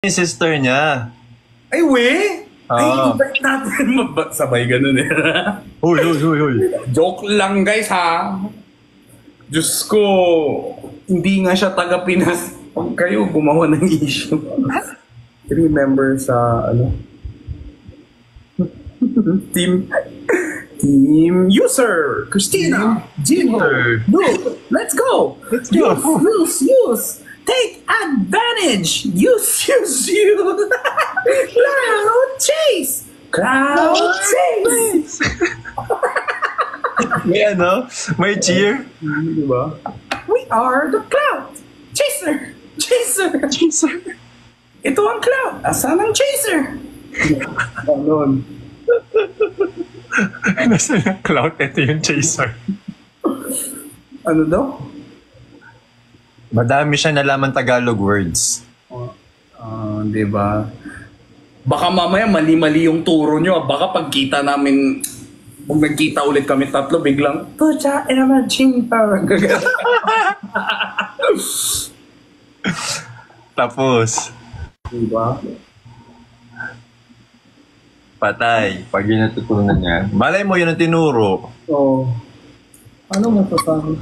yung sister niya. Ay, we? Ay, Oo. invite natin. Sabay ganun eh. Huy. Joke lang guys ha. Diyos ko, hindi nga siya taga-Pinas. Pag kayo gumawa ng issue. 3 members sa Team User, Christina, Gino, Luke, let's go. Use. Take advantage. Use. Cloud chase. May cheer. Diba? We are the cloud chaser. Ito ang cloud. Asan ang chaser? Ganon. Nasa na cloud, ito yung chaser. Ano daw? Madami siya nalaman Tagalog words. Diba? Baka mamaya mali-mali yung turo nyo. Baka pagkita namin, pag nagkita ulit kami tatlo, biglang, Pucha, imagine power. Tapos, Diba? patay. Pag yun natutunan niya. Malay mo yun ang tinuro. So, ano masasabi?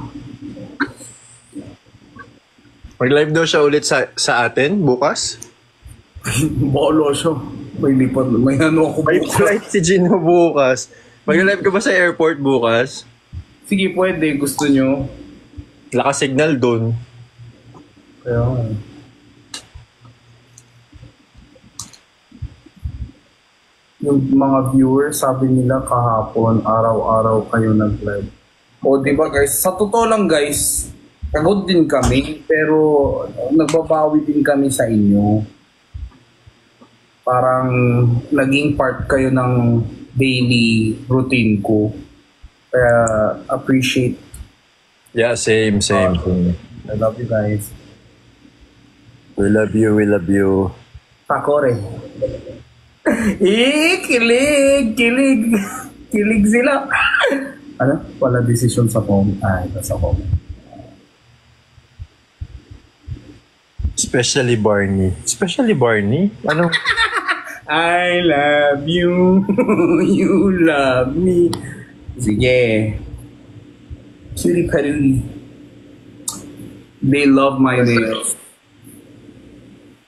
Mag-live daw siya ulit sa atin bukas. Bolo siya. May lipat. May ano ako May bukas. flight si Gino bukas. Mag-live ka ba sa airport bukas? Sige, pwede. Gusto nyo. Lakas signal doon. Kaya yung mga viewers, sabi nila kahapon, araw-araw kayo nag-live. O, di ba guys? Sa totoo lang guys, pagod din kami, pero nagbabawi din kami sa inyo. Parang naging part kayo ng daily routine ko. Kaya appreciate. Yeah, same. I love you guys. We love you. Takore. Kilig sila. Ano? Wala decision sa comment. Ito sa comment. Especially Barney? Ano? I love you. You love me. Sige. Cutie Patootie. They love my nails.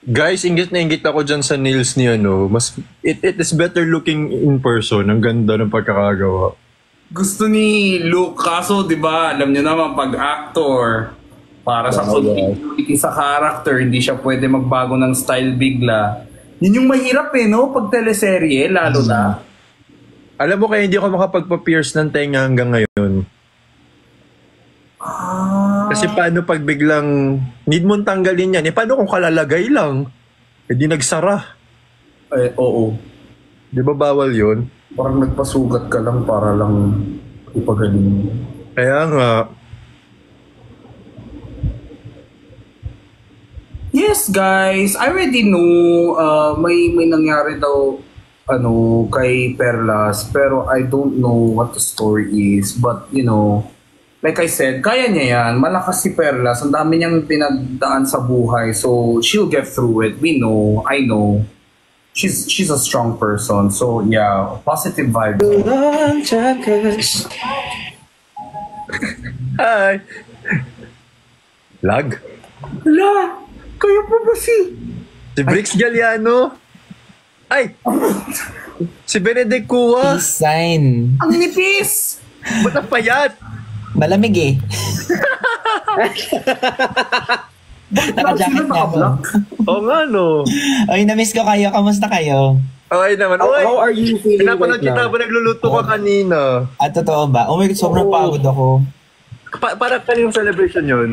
Guys, ingit na ingit ako dyan sa nails niya, no? It is better looking in person. Ang ganda ng pagkakagawa. Gusto ni Luke, kaso, di ba, alam niyo naman, pag actor, para sa continuity sa character, hindi siya pwede magbago ng style bigla. Yun yung mahirap no? Pag teleserye, lalo na. Alam mo kaya hindi ako makapagpa-pierce ng tenga hanggang ngayon. Kasi paano pag biglang need mong tanggalin yan? Paano kung kalalagay lang? Di nagsara. Oo. Di ba bawal yun? Parang nagpasugat ka lang para lang ipagaling. Kaya nga. Yes, guys. I already know may nangyari daw kay Perlas, pero I don't know what the story is. But, like I said, kaya niya yan. Malakas si Perlas. Ang dami niyang pinagdaan sa buhay. So, she'll get through it. We know. I know. She's a strong person. So, yeah. Positive vibes. Hi! Lag? Hala! Kayo pa ba si Brix Galliano? Ay! Si Benedict Cua! Sign. Ang nipis! Ba't ang payat? Malamig eh. Naka-jacket na ako. Oo nga, no. Ay, na-miss ko kayo. Kamusta kayo? Okay naman. How are you feeling Pinapanood right kita now? ba nagluluto ka kanina? At totoo ba? Oh my God, sobrang pagod ako. Para kaninong celebration yun?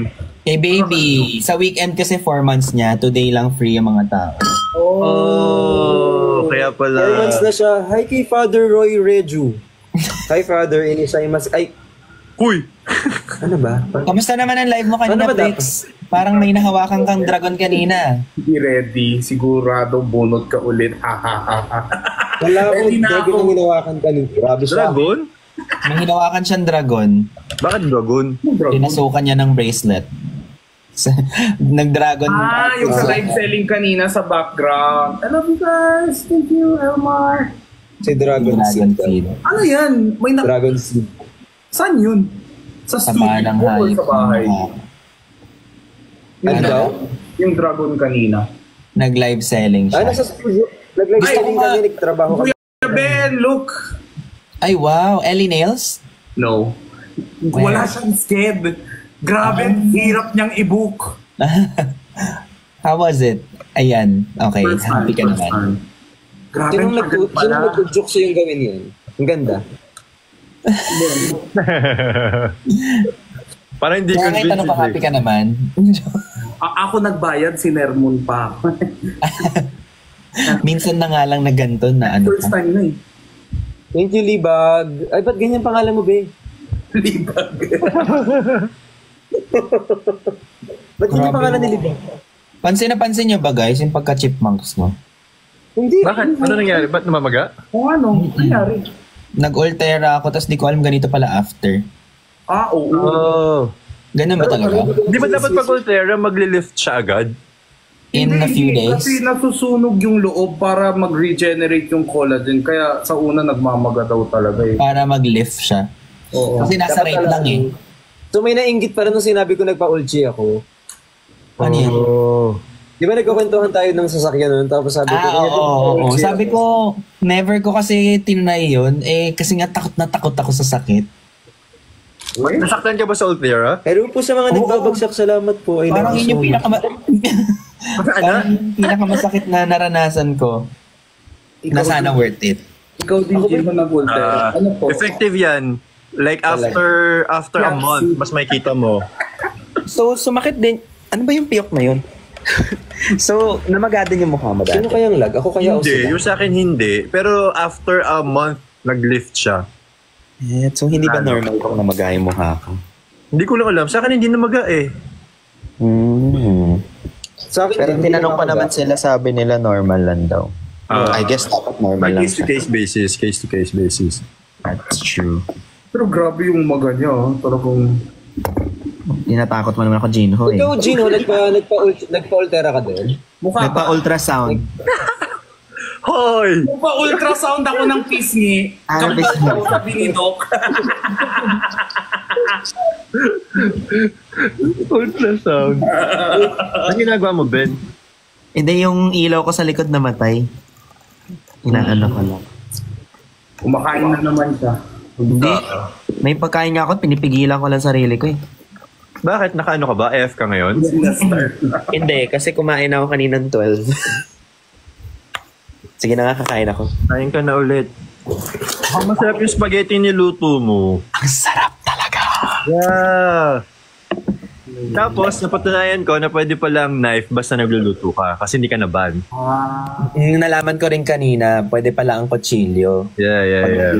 Eh baby, sa weekend kasi 4 months niya. Today lang free ang mga tao. Oh, kaya pala. 4 months na siya. Hi kay Father Roy Reju. Hi Father, inisaimas. Ay, Huy! ano ba? Kamusta naman ang live mo kanina, Ano ba Brix? Parang may nahawakan kang dragon kanina. Be ready. Sigurado bunot ka ulit. Wala akong Ready na dragon ako. ang hinawakan kanina. Grabe siya. Dragon? May hinawakan siyang dragon. Bakit dragon? Pinasukan niya ng bracelet. Nag-dragon. Yung sa live selling kanina sa background. I love you guys. Thank you, Elmar. Si Dragon Dragon Seed. Seed. Ano yan? Dragon Seed. Saan yun? Sa Sa studio bahay ng o hayop. sa bahay? Yung, Ano daw? yung dragon kanina. Nag-live selling siya. Nasa studio. Nag-live Ay, streaming kami, nagtrabaho kami. Kuya Ben, look! Ay, wow. Ellie Nails? No. Wala siyang sked. Grabe, ang hirap niyang i-book. How was it? Ayan. Okay. Happy ka first naman. time. Grabe, Sinong ang tagal pala. nag-joke sa'yo yung gawin yun? Ang ganda. Parang hindi Kaya ngayon tanong pa, convincing. happy ka naman. Ako nagbayad, si Nermon pa ako. Minsan na nga lang na ganito na ano First pa. time na eh. Thank you, Libag. Ay, ba't ganyan pangalan mo, be? Libag. Ba't ganyan Grabe. pangalan ni Libag? Pansin na pansin niyo ba guys yung pagka-chipmunks mo? Hindi. Bakit? Ano nangyari? Ba't namamaga? Kung ano, nangyari? Nag-Ultera ako tapos di ko alam ganito pala after. Oo. Oh. Ganun ba talaga? Di ba dapat pag Ultera, magli-lift siya agad? In a few days? Kasi nasusunog yung loob para mag-regenerate yung collagen. Kaya sa una nagmamaga daw talaga eh. Para mag-lift siya. Oo. Kasi nasa Dapat rate lang eh. So may nainggit para nung sinabi ko nagpa-ulchi ako. Ano yan? Oh. Di ba nagkakwentuhan tayo ng sasakyan nun? Tapos sabi ko, Oo, oo. Sabi ko, never ko kasi tinry yun. Eh, kasi nga takot na takot ako sa sakit. Nasaktan ka ba sa Ultera? Hello po sa mga nagbabagsak. Salamat po. Ay, Parang yun yung Ano? parang pinakamasakit na naranasan ko. Na sana worth it. Ikaw din, Jim, na nag-Voltaire. Ano po? Effective yan. Like after a Yeah, month, mas makikita mo. So, sumakit din. Ano ba yung piyok na yun? So, namaga din yung mukha mo dati. Sino kayang lag? Ako kaya o Hindi, sila? yung sa akin hindi. Pero after a month, nag-lift siya. Eh, so, hindi ba normal kung namaga yung mukha ko? Hindi ko lang alam. Sa akin hindi namaga eh. Sa akin, Pero hindi tinanong pa namaga. naman sila, sabi nila normal lang daw. I guess dapat normal By lang case to siya. case basis, case to case basis. That's true. Pero grabe yung maga niya. Talagang... Tinatakot mo naman ako, Jinho eh. Ikaw, Gino, nagpa-ultera ka din? Mukha ba? Nagpa-ultrasound. Hoy! Pa-ultrasound ako ng pisngi. Ah, Kapag pisngi. ako sabi ni Doc. Ultrasound. Ano ginagawa mo, Ben? Hindi yung ilaw ko sa likod namatay. Inaano ko lang. Kumakain na naman siya. Hindi. May pagkain nga ako, pinipigilan ko lang sarili ko eh. Bakit? Nakaano ka ba? AF ka ngayon? Hindi, kasi kumain ako kaninang 12. Sige na nga, kakain ako. Kain ka na ulit. Ang masarap yung spaghetti niluto mo. Ang sarap talaga! Yeah! Tapos, napatunayan ko na pwede palang knife basta nagluluto ka kasi hindi ka na-ban. Yung nalaman ko rin kanina, pwede pala ang kutsilyo. Yeah.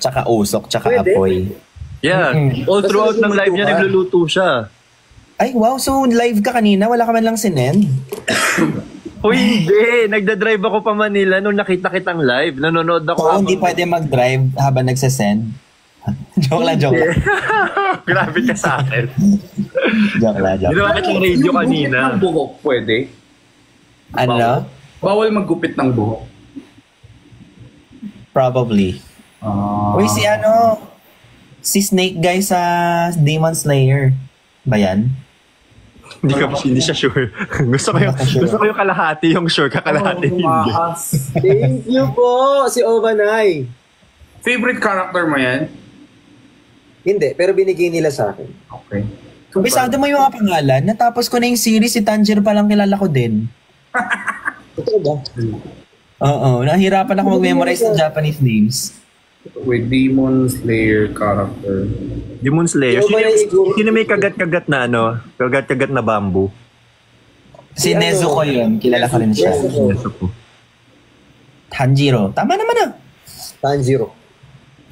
Tsaka usok, tsaka Pwede. apoy. Yeah. All throughout ng live niya, nagluluto siya. Ay, wow. So, live ka kanina? Wala ka man lang sinend? Uy, hindi. Nagdadrive ako pa Manila nung nakita kitang live. Nanonood ako. Oo, hindi pwede mag-drive habang nagsasend. joke lang. Grabe ka sa akin. Joke lang. Ginawa kitang radio Yung kanina. gupit ng buhok, pwede? Ano? Bawal maggupit ng buhok. Probably. Uy, si Snake guy sa Demon Slayer. Ba yan? Hindi siya sure. gusto ko yung kalahati yung sure ka, kalahati hindi. Tumaas. Thank you po, si Obanay. Favorite character mo yan? Hindi, pero binigay nila sa akin. Okay. Bisado mo yung mga pangalan. Natapos ko na yung series, si Tanjiro pa lang kilala ko din. Ito ba? Oo, nahirapan ako mag-memorize ng Japanese names. With Demon Slayer character. Demon Slayer. Yung ba yung- Sino may kagat-kagat na kagat-kagat na bamboo? Si Si Nezuko ano? yun, kilala ko rin siya. Nezuko. Tanjiro. Tama naman ah. Tanjiro.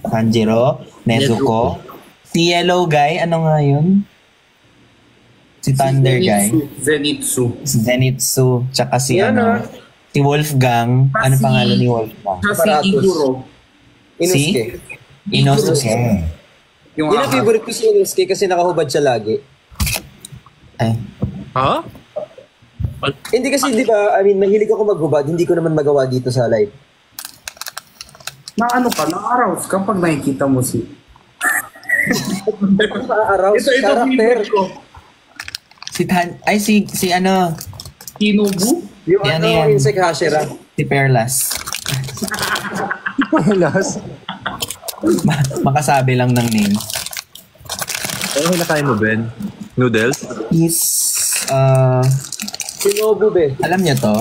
Tanjiro, Nezuko. Si Yellow Guy, ano nga yun? Si Thunder Guy. Zenitsu. Si Zenitsu. Tsaka si Yan, ah. si Wolfgang. Ano Si- pangalan ni Wolfgang? Siya si Apparatus. Iguro. Inosuke. Inosuke. Yung Yun ang favorite ko si Inosuke kasi nakahubad siya lagi. Ay. Ha? Hindi kasi, di ba, I mean, mahilig ako maghubad, hindi ko naman magawa dito sa live. Na ano ka, na-arouse ka pag nakikita mo si... Arouse character. ko. Si ano, Kinubu? Yung Yan, ano, yan. insect hashera. si Perlas. Last. Makasabi lang ng name. Ano nakain mo, Ben? Noodles? Is, Sinobu, be. alam niyo to?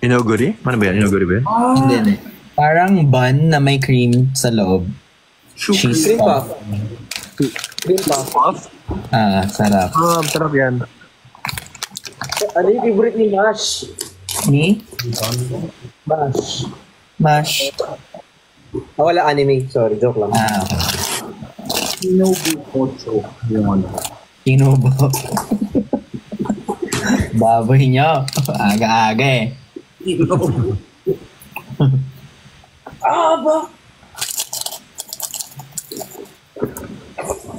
Inoguri? Ano ba yan? Inoguri ba yan? Hindi. Parang bun na may cream sa loob. Cheese Cream puff. puff. Cream puff. Sarap. Sarap yan. Ano yung favorite ni Mash? Ni? Mash. Mash. Wala anime. Sorry, joke lang. Okay. Kinubu Ocho. Yung ano. Kinubo. Baboy nyo. Aga-aga eh. Kinubu.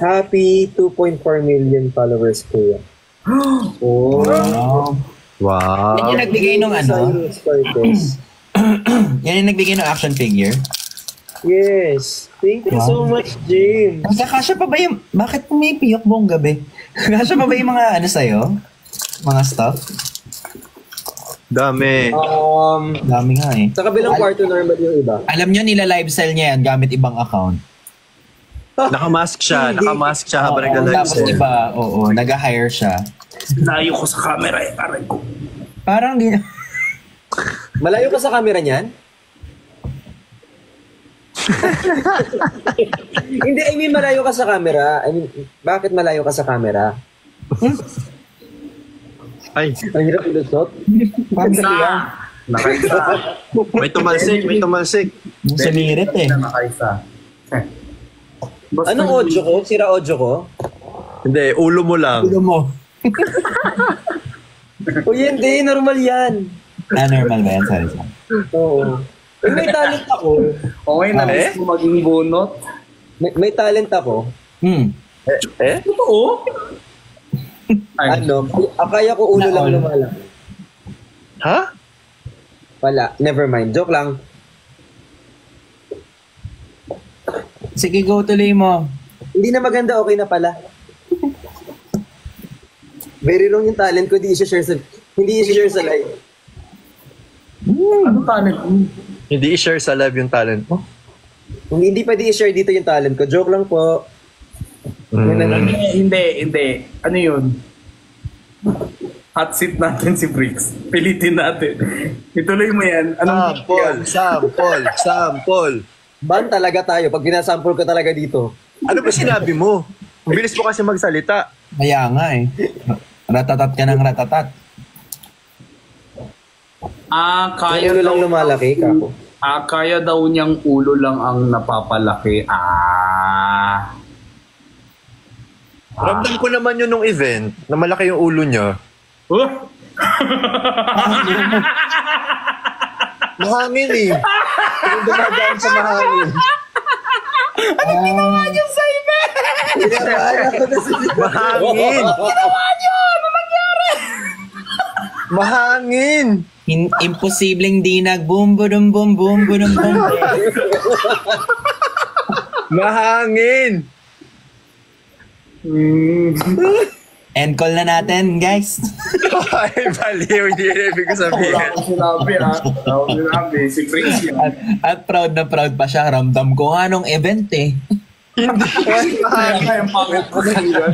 Happy 2.4 million followers ko yan. Oh. Wow. Wow. Yan yung nagbigay nung ano? Cyrus Cortez. Yan yung nagbigay ng action figure. Yes. Thank you so much, James. Kasya pa ba yung... Bakit pumipiyok buong gabi? Kasya pa ba yung mga ano sa'yo? Mga stuff? Dami. Dami nga eh. Sa kabilang kwarto normal yung iba. Alam nyo, nila live sell niya yan gamit ibang account. Nakamask siya. Nakamask siya habang Oo, nag-live tapos siya. iba, nag-hire siya. Layo ko sa camera eh. Aray ko. Parang di... Malayo ka sa camera niyan? Hindi, I mean malayo ka sa camera. I mean, bakit malayo ka sa camera? Ay, Ang hirap ilusot. Nakaisa. may tumalsik, may tumalsik. Sumirit eh. Nakaisa. Anong audio ko? Sira audio ko? Hindi, ulo mo lang. Ulo mo. O hindi, normal yan. Normal ba yan? Sorry. Oo. May talent ako. Okay, na-miss mo maging bunot. May talent ako. Totoo? Ay, Ano? Akaya ko ulo lang lumalaki. Ha? Wala, never mind. Joke lang. Sige, go tuloy mo. Hindi na maganda, okay na pala. Very wrong yung talent ko, hindi i-share sa live. ano talent mo? Hindi i-share sa live yung talent mo? Hindi pwede i-share dito yung talent ko. Joke lang po. Hindi. Ano yun? Hot seat natin si Briggs. Pilitin natin. Ituloy mo yan. Anong Sample. Ban talaga tayo pag binasample ko talaga dito. Ano ba sinabi mo? Ang bilis mo kasi magsalita. Kaya nga eh. Ratatat ka ng ratatat. Kaya Yung ulo lang lumalaki, kako. Kaya daw niyang ulo lang ang napapalaki. Ramdam ko naman yun nung event na malaki yung ulo niya. Mahangin eh. Yung dumadaan sa mahangin. Anong ginawa niyo sa event? Mahangin! Ginawa niyo! Ano nangyari? Mahangin! Imposibleng di nag-boom, boom, boom, boom, boom, boom. Mahangin! End call na natin, guys. Ay, baliw. Hindi na ibig ko sabihin. Wala ko sinabi. Si Briggs yan. At proud na proud pa siya. Ramdam ko nga nung event eh. Hindi. Kaya yung pangit ko sa yan.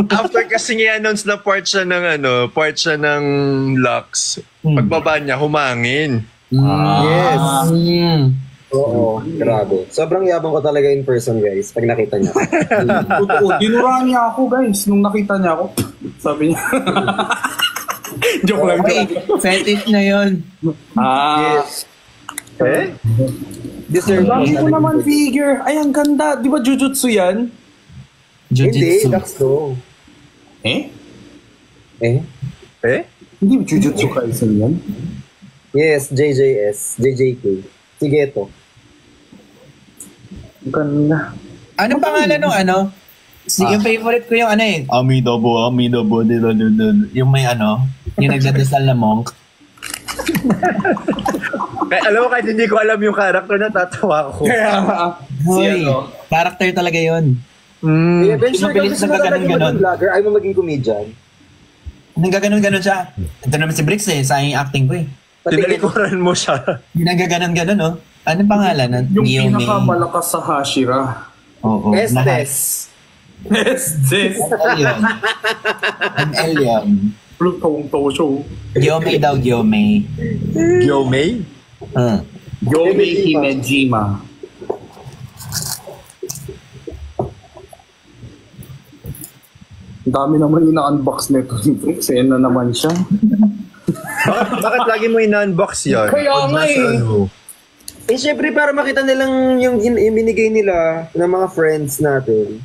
After kasi i-announce na part siya ng Lux. Pagbaba niya, humangin. Yes. Mm. Oo, grabe. Sobrang yabang ko talaga in person, guys, pag nakita niya. Totoo. Dinuraan niya ako, guys. Nung nakita niya ako, sabi niya. Joke lang. Okay, fetish na yun. Yes. Deserve Dami ko naman figure. Ay, ang ganda. Di ba jujutsu yan? Hindi, Jiu-jitsu. that's no. Eh? Hindi ba jujutsu kaisen yan? Yes, JJS, JJK. Sige to. Ang ganda. Ano pangalan nung ano? Yung favorite ko yung ano eh. Amidobo. Yung may ano, yung nagdadasal na monk. Alam mo, kahit hindi ko alam yung character, natatawa ko. Hoy, character talaga yun. Kaya eventually, mabilis kasi na gaganon-ganon. vlogger, ayaw mo maging comedian. Nagaganon-ganon siya. Ito naman si Bricks eh, sayang yung acting ko eh. Tinalikuran mo siya. Nagaganon-ganon oh. Anong pangalan? Yung Guillaume. pinakamalakas sa Hashira. Oo. Estes. Estes. ML yun. Plutong Tosho. Guillaume daw, Guillaume. Yomei? Yomei Himejima. Ang dami naman ina-unbox nito. Sa'yo na naman siya. Bakit lagi mo ina-unbox yan? Kaya nga eh. Eh, syempre, para makita nilang yung binigay nila ng mga friends natin.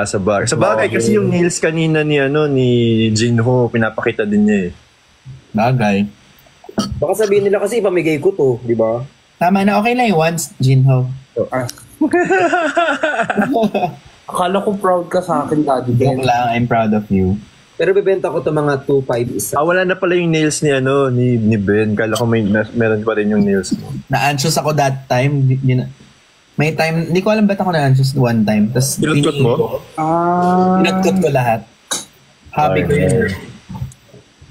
Sa bar. Sa bagay, kasi yung nails kanina ni Jinho, pinapakita din niya eh. Bagay. Baka sabihin nila kasi ipamigay ko to, di ba? Tama na, okay lang yung once, Jinho. Akala ko proud ka sa akin, Daddy Ben. Joke lang, I'm proud of you. Pero bebenta ko to mga 2.5 isa. Wala na pala yung nails ni Ben. Kala ko meron pa rin yung nails mo. Na-anxious ako that time. May time, hindi ko alam ba't ako na-anxious one time. Tapos Pinutkot mo? Pinutkot ko lahat. Hobby ko yun.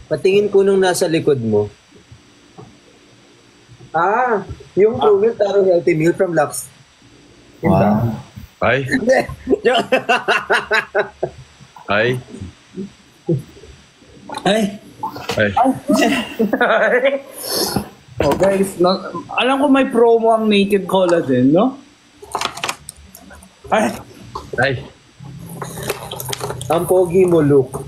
Patingin ko nung nasa likod mo. Yung True Milk Taro Healthy Meal from Lux. Wow. Ay. Ay. Ay. Oh guys, alam ko may promo ang Naked Collagen, no? Ay. Ang pogi mo, Luke.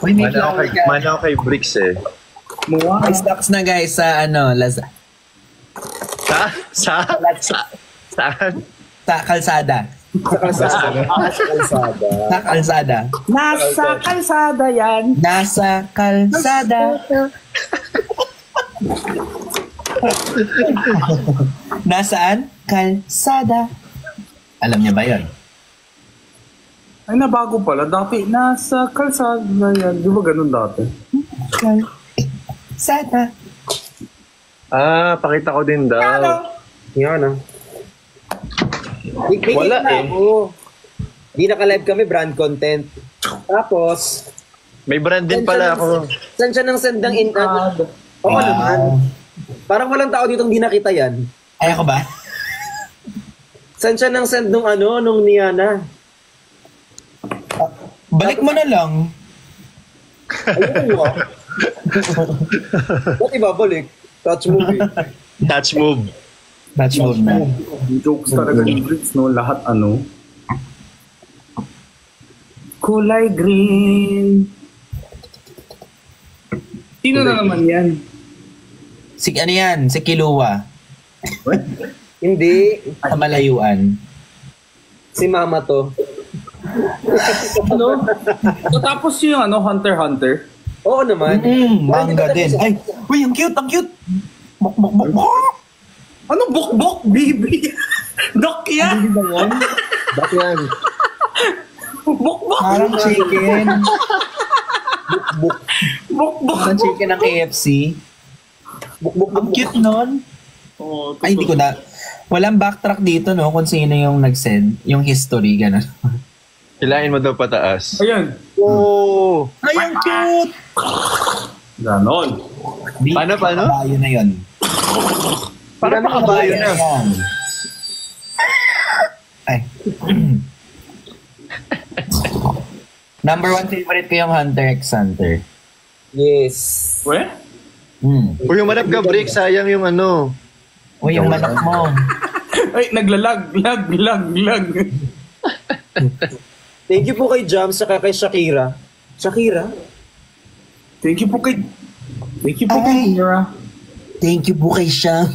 Uy, may Mana ako kay Bricks eh. Mua. May stocks na guys sa Lazada. Saan? Sa kalsada. Sa kalsada. Sa kalsada. Nasa kalsada yan. Nasa kalsada. Nasaan? Kalsada. Alam niya ba yun? Ay, nabago pala. Dati, nasa kalsada yan. Di ba ganun dati? Kalsada. Pakita ko din daw. Yan Wala eh. Di naka-live kami, brand content. Tapos, May brand din pala ako. saan siya nang send ng Oo naman. Parang walang tao dito hindi nakita yan. Ay ako ba? Saan siya nang send nung Niana? Balik mo na lang. Ayun mo. Ba't ibabalik? Touch movie. Touch move. Touch move na. Jokes talaga ni Brits, no? Lahat kulay green. Sino na naman yan? Si ano yan? Si Kilua. Hindi. Sa malayuan. Si mama to. Ano? So, tapos yung Hunter x Hunter. Oo naman. Manga din. Ay, uy, ang cute, ang cute. Bok. Ano? Bok-bok, baby? Dok yan? Ba't yan? Bok-bok. Parang chicken. Bok-bok. Parang chicken ng KFC. Ang cute nun. Oh, Ay, hindi ko na. Walang backtrack dito, no? Kung sino yung nag-send. Yung history, gano'n. Hilahin mo daw pataas. Ayan. Oh! Ay, ang cute! Ganon. Paano? Kabayo na yun. Parang makabayo na. Yan. Ay. Number 1 favorite ko yung Hunter x Hunter. Yes. We? Uy, humanap ka, Brick. Sayang yung Uy, yung manok mo. Ay, naglalag. Lag. Thank you po kay Jams saka kay Shakira. Shakira? Thank you po kay Ay. Mira. Thank you po kay Sham.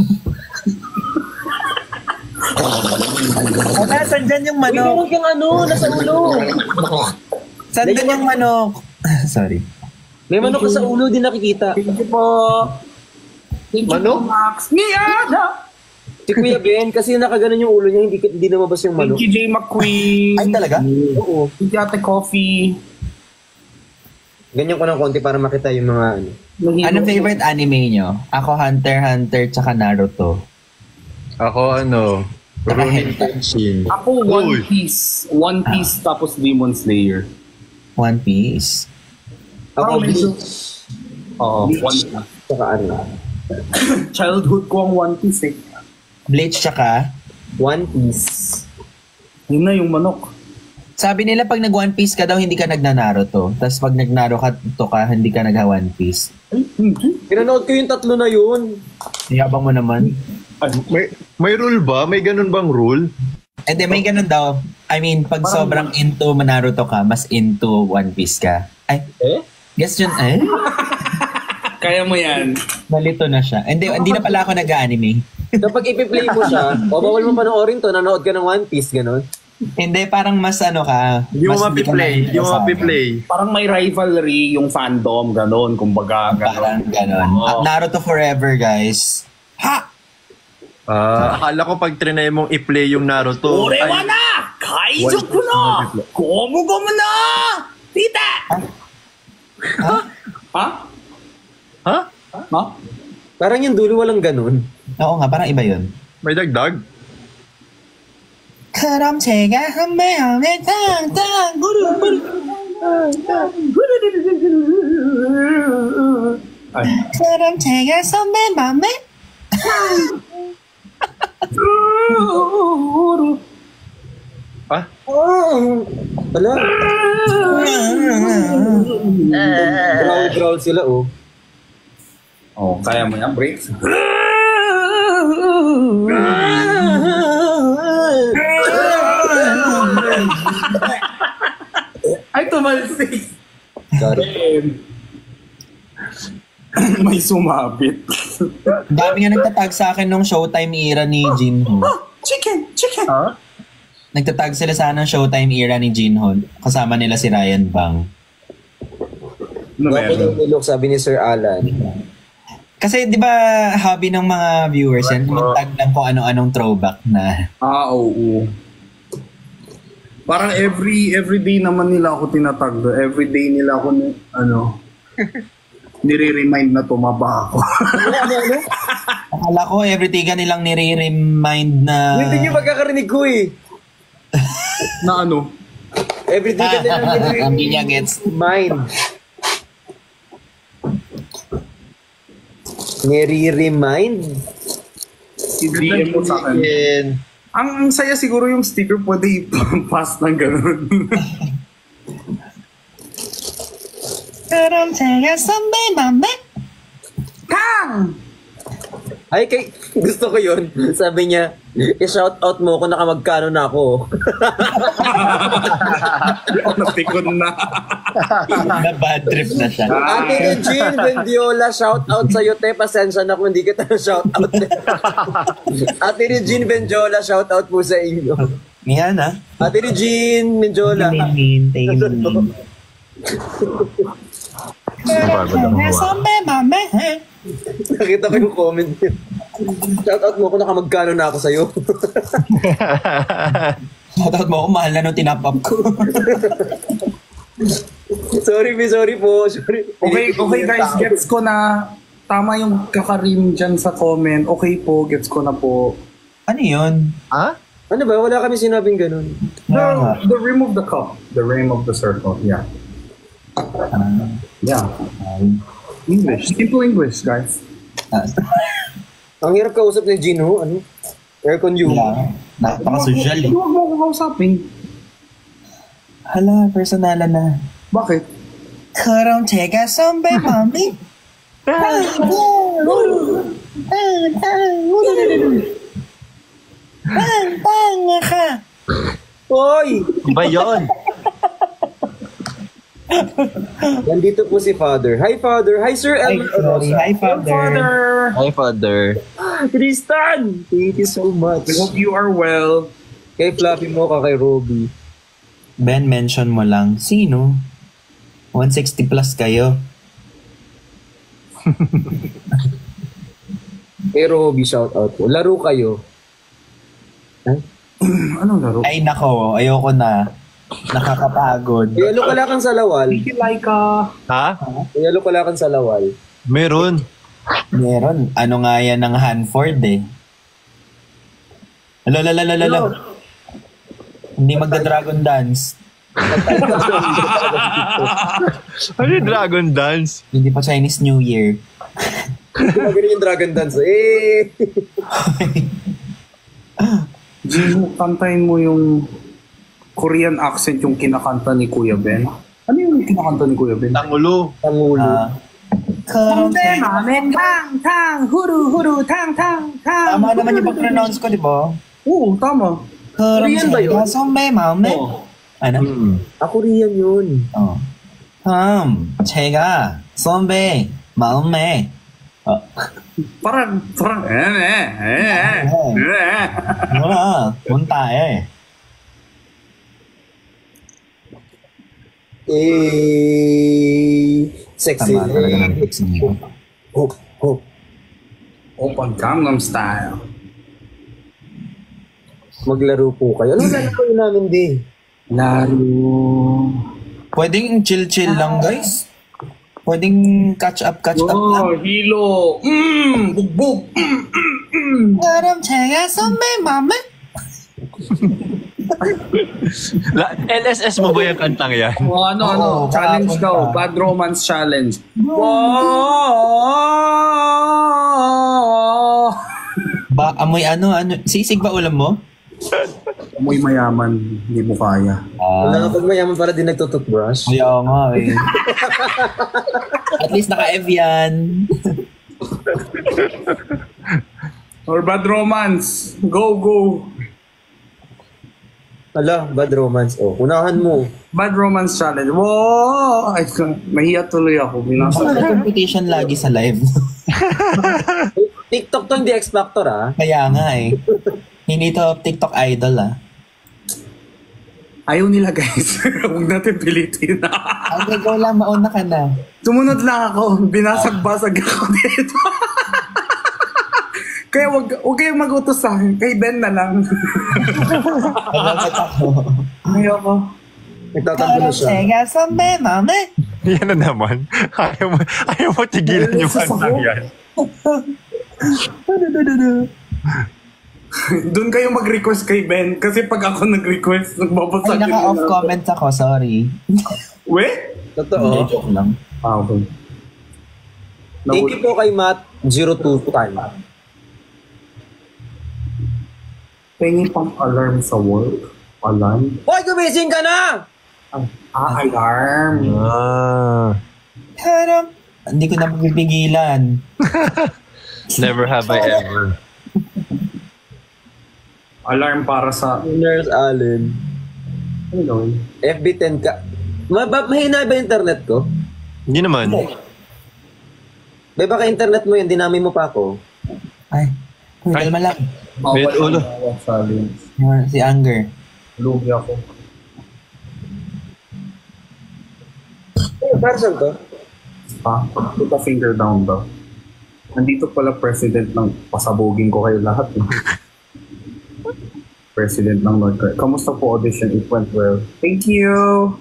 Nasaan dyan yung Uy, manok? huwag yung nasa ulo. Saan dyan yung manok? Sorry. May manok ka sa ulo, di nakikita. Thank you po. Thank you Manok? po, Max. Niana! Si Kuya Ben, kasi nakaganon yung ulo niya, hindi namabas yung manok. Thank you, J. McQueen. Ay, talaga? Oo. Thank you, Ate Coffee. Ganyan ko ng konti para makita yung mga ano. Anong favorite anime nyo? Ako, Hunter x Hunter, tsaka Naruto. Ako Tsaka Rurouni hentai. Kenshin. Ako, Uy. One Piece tapos Demon Slayer. One Piece. Ako, Parang medyo- Bleach. Oo, One Piece. Saka ano. Childhood ko ang One Piece eh. Bleach tsaka? One Piece. Yun na yung manok. Sabi nila pag nag-One Piece ka daw, hindi ka nagna-Naruto. Tapos pag nag-Naruto ka, hindi ka nag-One Piece. Ay, hindi. Pinanood ko yung 3 na yun. Niyabang mo naman. May rule ba? May ganun bang rule? And then may ganun daw. I mean, pag sobrang into Naruto ka, mas into One Piece ka. Ay, guess yun, Kaya mo yan. nalito na siya. Hindi na pala ako nag-anime. Kapag ipi-play mo siya, o bawal mo panoorin to, nanood ka ng One Piece, gano'n. Hindi, parang mas ano ka. Hindi mo mas ka mapiplay. Hindi mo makikinig sa mapiplay. Parang may rivalry yung fandom, ganon, kumbaga, akin. Parang ganon. Oo. Naruto forever, guys. Ha! Akala ko pag trinay mong i-play yung Naruto. Ore wa na! Kaizoku no! Gomu-gomu no! Tita! Ha? Ha? Ha? Ha? Parang yung dulo walang gano'n. Oo nga, parang iba yun. May dagdag? 그럼 제가 한매함에 탕탕 구르구르 그럼 제가 선배 맘에 Ah? Wala. Growl sila, oh. Oh, kaya mo yan, breaks? Ay, tumalsik! Sorry. May sumabit. Dami nga nagtatag sa akin nung Showtime era ni Jinho. Chicken! Chicken! Nagtatag sila sa ng Showtime era ni Jinho. Kasama nila si Ryan Bang. Ano Wapo yung nilok, sabi ni Sir Alan. Kasi di ba hobby ng mga viewers yan, mag-tag lang kung ano-anong throwback na. Oo. Parang every day naman nila ako tinatag. Every day nila ako nire-remind na tumaba ako. Akala ko everyday ka nilang nire-remind na... Hindi nyo magkakarinig ko, eh. Na ano? Everyday ka nilang Hindi niya gets. mind. Nire-remind? I-DM mo sa akin. Ang saya siguro yung sticker pwede i-pass ng gano'n. 그럼 제가 선배 맘에 Kang! Ay, gusto ko yun. Sabi niya, i-shout out mo kung nakamagkano na ako. Natikon na. na bad trip na siya. Ate Regine Bendiola, shout out sa'yo, te. Pasensya na kung hindi kita shout out. Ate Regine Bendiola, shout out po sa inyo. Yan ah. Ate Regine Bendiola. 선배 맘에 Nakita ko yung comment niya. Shout out mo kung nakamagkano na ako sa'yo. Shoutout mo ako, mahal na nung tinapap ko. Sorry po. Sorry. Okay guys, gets ko na. Tama yung kakarim dyan sa comment. Okay po, gets ko na po. Ano yun? Ha? Ano ba? Wala kami sinabing ganun. The rim of the cup. The rim of the circle. Yeah. Yeah. English. Simple English, guys. Ang hirap kausap ni Jinho. Ano? Aircon you. Napaka-social eh. Huwag mo ako kausapin. Hala, personalan na. Bakit? 그럼 제가 선배 맘에 Hoy! Iba yun. Nandito po si Father. Hi, Father. Hi, Sir Elmer Orosa. Hi, Father. Hi, Father. Tristan! Thank you so much. I hope you are well. Kay Fluffy mo ka, kay Robby. Ben, mention mo lang. Sino? 160 plus kayo. Kay Robby, shout out po. Laro kayo. Anong laro? Ay nako, ayoko na. Nakakapagod. Kuya Luke, wala kang salawal. Laika. Ha? Kuya Luke, wala kang salawal. Meron. Meron. Ano nga yan ng Hanford eh. Lalo. Hindi magda-dragon dance. Ano yung Dragon Dance? Hindi pa Chinese New Year. Magaling yung Dragon Dance. Eh! Gino, kantahin mo yung Korean accent yung kinakanta ni Kuya Ben. Ano yung kinakanta ni Kuya Ben? Tangulo. Pangulo. Mamen tang tang huru huru tang tang tang. Tama naman yung pag-pronounce ko, di ba? Oo, tama. Korean ba yun? Sombe, maume. Ano? Korean yun. 어. 제가 선배 마음에 Parang 뭐라 뭔다에 Sexy. tama talaga ng text niyo. Hook, hook. Open Gangnam Style. Maglaro po kayo. Ano lalaro namin, di? Laro. Pwedeng chill lang guys. Pwedeng catch up lang. Oh, hilo. Bugbog. 그럼 제가 선배 마음에 LSS mo ba yung kantang yan? Oh, ano. Oo, Challenge kahapon daw. pa. Bad Romance Challenge. ba amoy ano sisig ba ulam mo? Amoy mayaman. Hindi mo kaya. Wala nga pag mayaman para di nagtututbrush. Kaya nga eh. At least naka-Ev yan. Or Bad Romance. Go, go. Hala, bad romance. Oh, unahan mo. Bad Romance Challenge. Wow! Ay, mahiya tuloy ako. Binasa. May competition lagi sa live. TikTok to, hindi X Factor, ah. Kaya nga eh. Hindi to TikTok idol ah. Ayaw nila, guys. Huwag natin pilitin. Okay, go lang. Mauna ka na. Sumunod lang ako. Binasag-basag ako dito. Kaya wag kayong mag-utos sa akin. Kay Ben na lang. Bakit ako? Ayoko. Nagtatampo na siya. 제가 선배 마음에 Yan na naman. Ayaw mo tigilan yung kantang yan. Doon kayo mag-request kay Ben. Kasi pag ako nag-request, Ay, nagbabasag naka-off comment ako. Sorry. We? Hindi, Totoo. joke lang. Ah, okay. Thank you po kay Matt02 time. Pengi pang alarm sa work. Alarm? Hoy, gumising ka na! Alarm. Harap. Hindi ko na mapipigilan. Never have I ever. Alarm para sa... Nurse Allen. Ano? FB10 ka. Mahina ba internet ko? Hindi naman. May baka internet mo yun, dinami mo pa ako. Ay. Kalma lang. Wait, ulo. Si Anger. Lugi ako. Para saan to? Put a finger down daw. Nandito pala president ng pasabugin ko kayo lahat. President ng North Korea. Kamusta po audition? It went well. Thank you!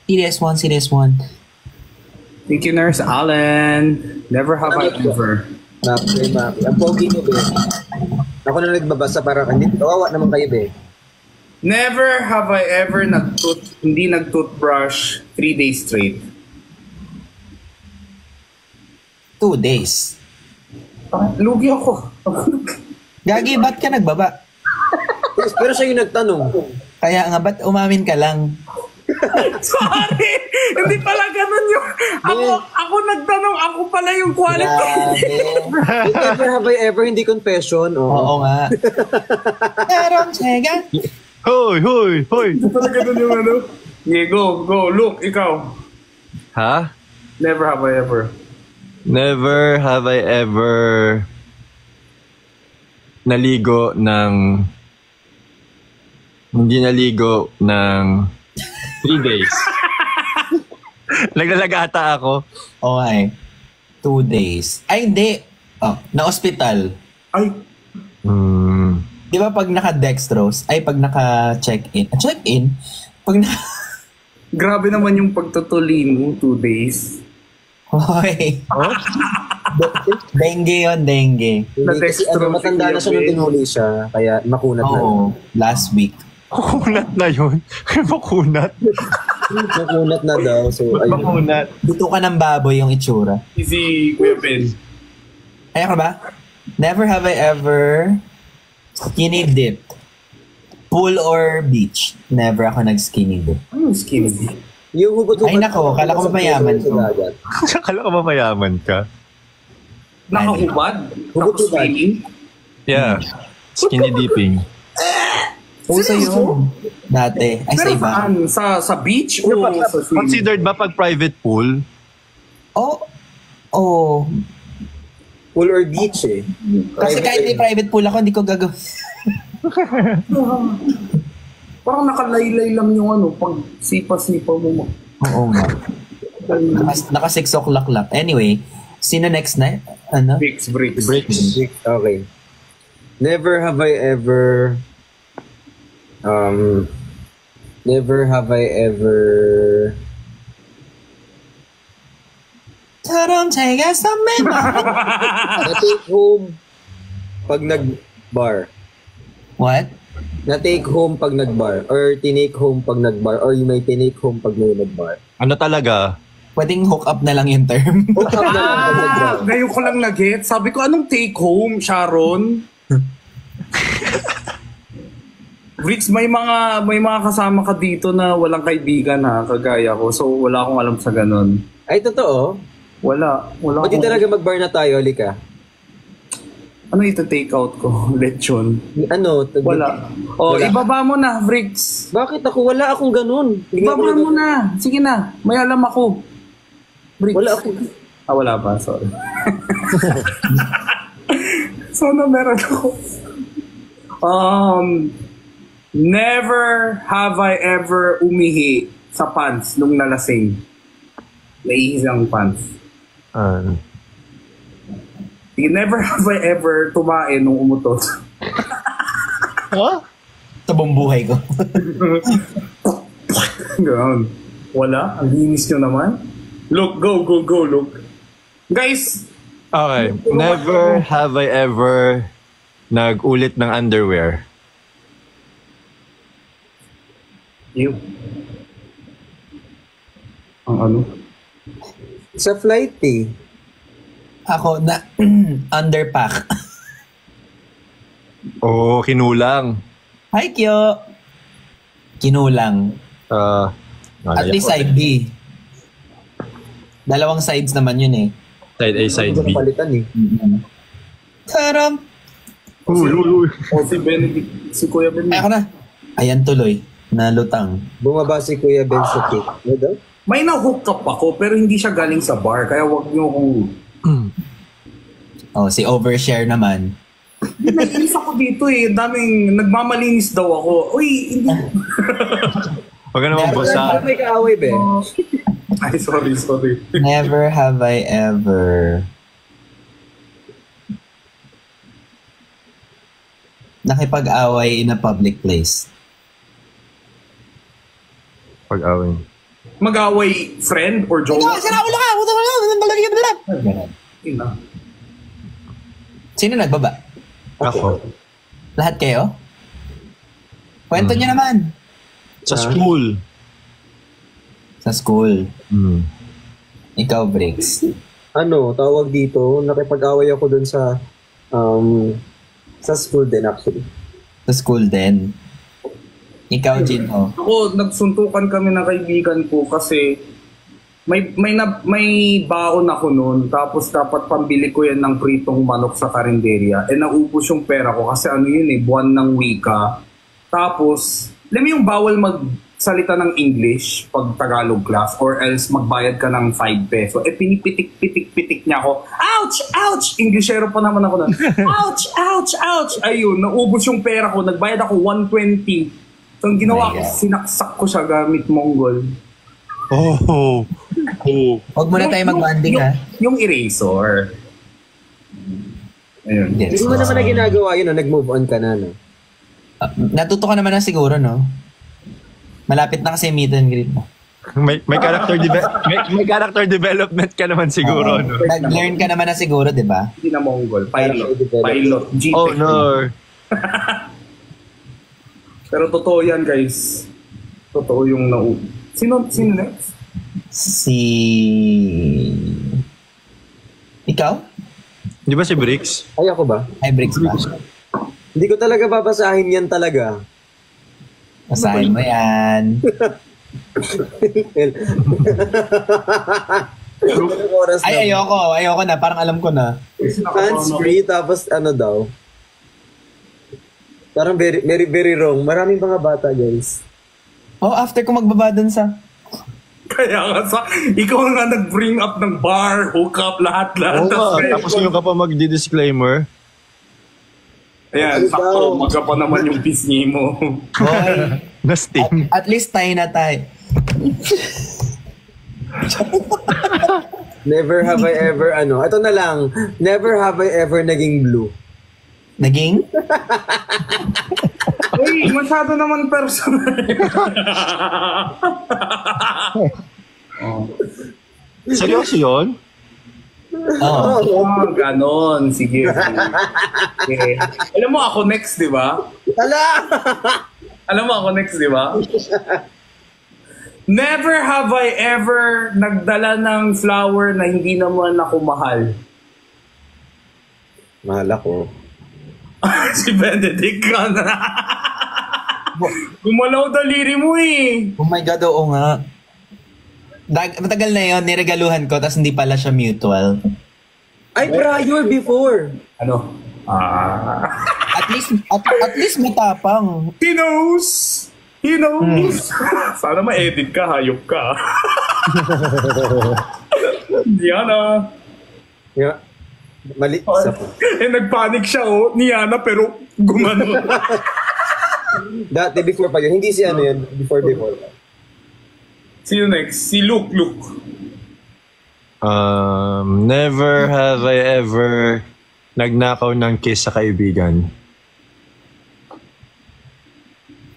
Serious one. Thank you, Nurse Allen. Never have I ever. Maki. Ang pogi niyo, be. Ako na nagbabasa para hindi. Kawawa naman kayo, be. Never have I ever hindi nag-toothbrush 3 days straight. 2 days. Lugi ako. Gagi, ba't ka nagbaba? Pero siya yung nagtanong. Kaya nga, ba't umamin ka lang? Sorry! Hindi pala ganun yung... Ako nagtanong, ako pala yung quality. Never have I ever, hindi confession. Oo nga. Pero, Sega. Hoy! Hindi pala ganun yung ano. Yeah, go. Look, ikaw. Ha? Never have I ever. Never have I ever naligo ng hindi naligo ng 3 days. Naglalagata ako. Okay. 2 days. Ay, hindi. Oh, na-hospital. Ay, Di ba pag naka-dextrose, ay pag naka-check-in, pag Grabe naman yung pagtutuli mo, 2 days. Hoy. Dengue yun, dengue. Hindi kasi matanda na siya nung tinuli siya, kaya makunat na. Oo, last week. Makunat na yun. Makunat. Makunat na daw. So, ayun. Makunat. Buto ka ng baboy yung itsura. Easy, Kuya Ben. Kaya ka ba? Never have I ever skinny dipped. Pool or beach? Never ako nag-skinny dip. Ano yung skinny dip? Yung hugot-hugot. Ay nako, kala ko mayaman ko. Kala ko mamayaman ka. Nakahubad? Hugot-hugot. Swimming? Yeah. Skinny dipping. Puso yun. Dati. Ay, sa Pero iba. saan? Sa beach o sa swimming? Considered ba pag private pool? Oh. Pool or beach eh. Kasi kahit may private pool ako, hindi ko gagawin. Parang nakalaylay lang yung pag sipa-sipa mo. Oo nga. Naka 6 o'clock lang. Anyway, sino next na? Ano? Bricks. Okay. Never have I ever Tarong take us some na-take home pag nag-bar. What? Na-take home pag nag-bar. Or tinake home pag nag-bar. Or you may tinake home pag may nag-bar. Ano talaga? Pwedeng hook up na lang yung term. Hook up na lang pag nag-bar. Ngayon ko lang nag-get. Sabi ko, anong take home, Sharon? Bricks, may mga kasama ka dito na walang kaibigan ha, kagaya ko. So wala akong alam sa ganun. Ay, totoo? Wala Pwede talaga mag-bar na tayo, Lika. Ano ito take out ko? Lechon. Ano? Wala. O, Wala. ibaba mo na, Bricks. Bakit ako? Wala akong ganun. Ibaba mo na. Sige na. May alam ako. Bricks. Wala ako. Wala pa. Sorry. Sana meron ako. Never have I ever umihi sa pants nung nalasing. Naihis ang pants. Never have I ever tumae nung umutot. Huh? Sa buong buhay ko. Ganun. Wala? Ang linis nyo naman? Look, go, look. Guys! Okay. Never have I ever nag-ulit ng underwear. You. Ang ano? Sa flight eh. Ako na underpack. Oo, kinulang. Hi, Kyo! Kinulang. At least side B. Dalawang sides naman yun eh. Side A, side Hindi B. ko napalitan eh. Taram! Uy. O si Benedict, si Kuya Benedict. Ay, ako na. Ayan tuloy. Nalutang. Bumaba si Kuya Ben sa cake. Ano daw? May na-hook up ako pero hindi siya galing sa bar. Kaya wag niyo akong... Oh, si overshare naman. Nainis ako dito eh. Daming nagmamalinis daw ako. Uy, hindi. Huwag ka naman basa. May kaaway, Ben. Ay, sorry. Never have I ever nakipag-away in a public place. Pag-away. Mag-away friend or joke? Ina. Sino nagbaba? Ako. Lahat kayo? Kwento niyo naman. Sa school. Sa school. Ikaw, Briggs. Ano, tawag dito, nakipag-away ako dun sa school din actually. Sa school din. Ikaw, Jinho. Ako, nagsuntukan kami ng kaibigan ko kasi may baon ako noon tapos dapat pambili ko yan ng pritong manok sa karinderya. Naubos yung pera ko kasi ano yun buwan ng wika. Tapos, alam mo yung bawal magsalita ng English pag Tagalog class or else magbayad ka ng 5 peso. Pinipitik-pitik niya ako. Ouch! Ouch! Englishero pa naman ako na. Ouch! Ouch! Ouch! Ayun, naubos yung pera ko. Nagbayad ako 120. So, ang ginawa ko, sinaksak ko siya gamit Mongol. Oh. Huwag muna tayo mag-banding, ha? Yung eraser. Ayun. Yes. Hindi mo naman na ginagawa yun, nag-move on ka na, no? Natuto ka naman na siguro, no? Malapit na kasi meet and greet mo. May character development ka naman siguro, no? Nag-learn ka naman na siguro, di ba? Hindi na Mongol. Pilot. GTEC. Oh, no. Pero totoo yan, guys. Totoo yung Sino next? Ikaw? Di ba si Bricks? Ay, ako ba? Ay, Bricks ba? Hindi ko talaga babasahin yan talaga. Basahin mo yan. Ay, ayoko na. Parang alam ko na. Hands-free, tapos ano daw. Parang very, very, very wrong. Maraming mga bata, guys. Oh, after ko magbaba dun sa... Kaya nga ikaw nga nag-bring up ng bar, hookup, lahat. Oo nga, tapos yung ka pa mag-disclaimer. Ayan, sakto. Magka pa naman yung pisngi mo. Boy, Nasting. at least tayo na tayo. Never have I ever, ito na lang. Never have I ever naging blue. Naging? Uy, masyado naman personal. Seryoso yun? Oo. Ganon. Sige. Okay. Alam mo ako next, di ba? Alam mo ako next, di ba? Never have I ever nagdala ng flower na hindi naman ako mahal. Mahal ako. Si Benedict ka na. Gumalaw daliri mo eh. Oh my God, oo nga. Matagal na yun, niregaluhan ko, tapos hindi pala siya mutual. Ay, prior before. Ano? At least matapang. He knows. He knows. Sana ma-edit ka, hayop ka. Diana. Yeah. Mali. Nagpanic siya, Niana, pero gumano. Dati, before pa yun. Hindi si yan. Before. Sino next? Si Luke. Never have I ever nagnakaw ng kiss sa kaibigan.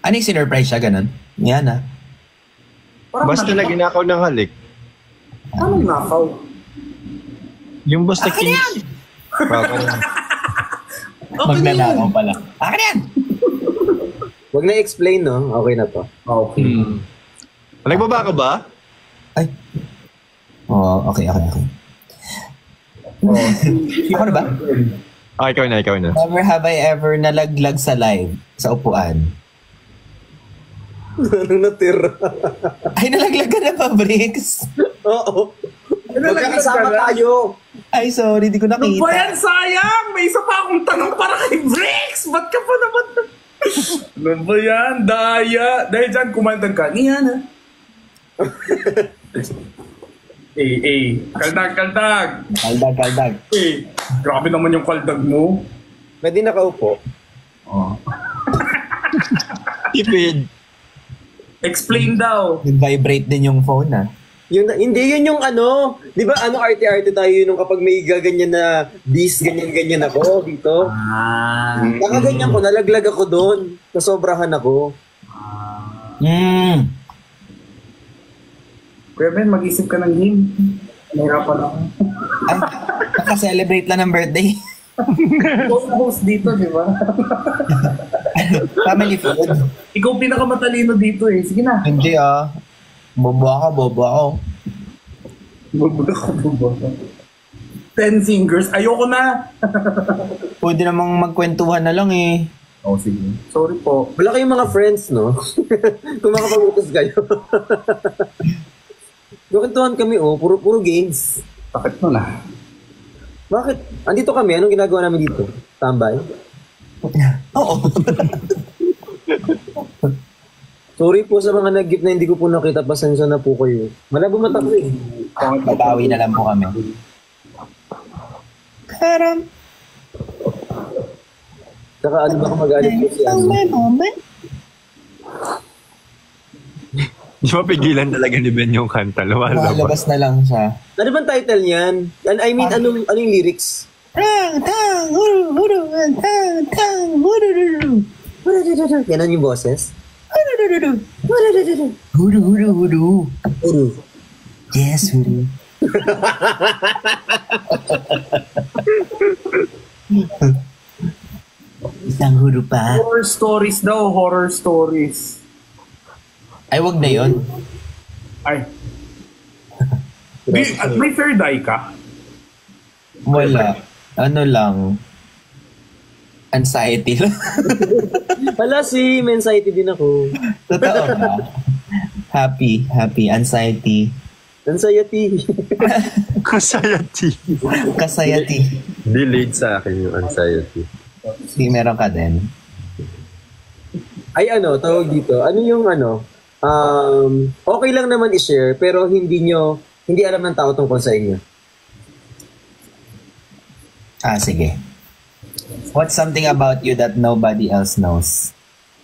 Ano yung sinurprise siya, ganun? Yan ah. Basta nagnakaw ng halik. Anong nakaw? Yung basta kiss. Magnanakaw pala. Akin yan! Huwag na explain, no? Okay na to. Okay. Nagbaba ka ba? Ay. Oh, okay. Ako na ba? Ikaw na. Never have I ever nalaglag sa live, sa upuan. Anong natira? Ay, nalaglag ka na ba, Bricks? Oo. Magkakasama tayo. Ay, sorry, di ko nakita. Ano ba yan, sayang? May isa pa akong tanong para kay Bricks. Ba't ka pa naman? Ano ba yan? Daya. Dahil dyan, kumantan ka. Niana. Kaldag. Kaldag. Grabe naman yung kaldag mo. Pwede nakaupo. Tipid. Explain daw. Nag-vibrate din yung phone, ah. Hindi yun yung di ba arte-arte tayo nung kapag may gaganyan na beast, ganyan ako dito. Nakaganyan ko, nalaglag ako doon. Nasobrahan ako. Kuya Ben, mag-isip ka ng game. Nahirapan ako. Ay, naka-celebrate lang ng birthday. Host dito, di ba? Family food. Ikaw pinakamatalino dito eh. Sige na. Hindi ah. Bobo ako. Bobo ka. 10 fingers. Ayoko na. Pwede namang magkwentuhan na lang eh. Sige. Sorry po. Wala kayong mga friends, no? Kung makapag-utos kayo. Kwentuhan kami, puro games. Bakit mo na? Bakit? Andito kami, anong ginagawa namin dito? Tambay? Oo. Sorry po sa mga nag-gift na hindi ko po nakita. Pasensya na po kayo. Malabo mata ko eh. Babawi na lang po kami. Karam. Saka ano ba kung mag-alit po si Di ba pigilan talaga ni Ben yung kanta? Lumalabas na lang siya. Ano bang title niyan? I mean, anong lyrics? Ganon yung boses. Hudu, hudu, hudu. Uru. Yes, hudu. Isang hudu pa. Horror stories daw, horror stories. Ay, wag na yun. Ay. May third eye ka? Wala. Ano lang. Anxiety lang. Hala, si anxiety din ako. Totoo ba? Happy. Anxiety. Anxiety. Anxiety. Kasayati. Delayed sa akin yung anxiety. Hindi meron ka din. Ay ano, tawag dito. Ano yung ano? Okay lang naman i-share, pero hindi alam ng tao tungkol sa inyo. Sige. What's something about you that nobody else knows?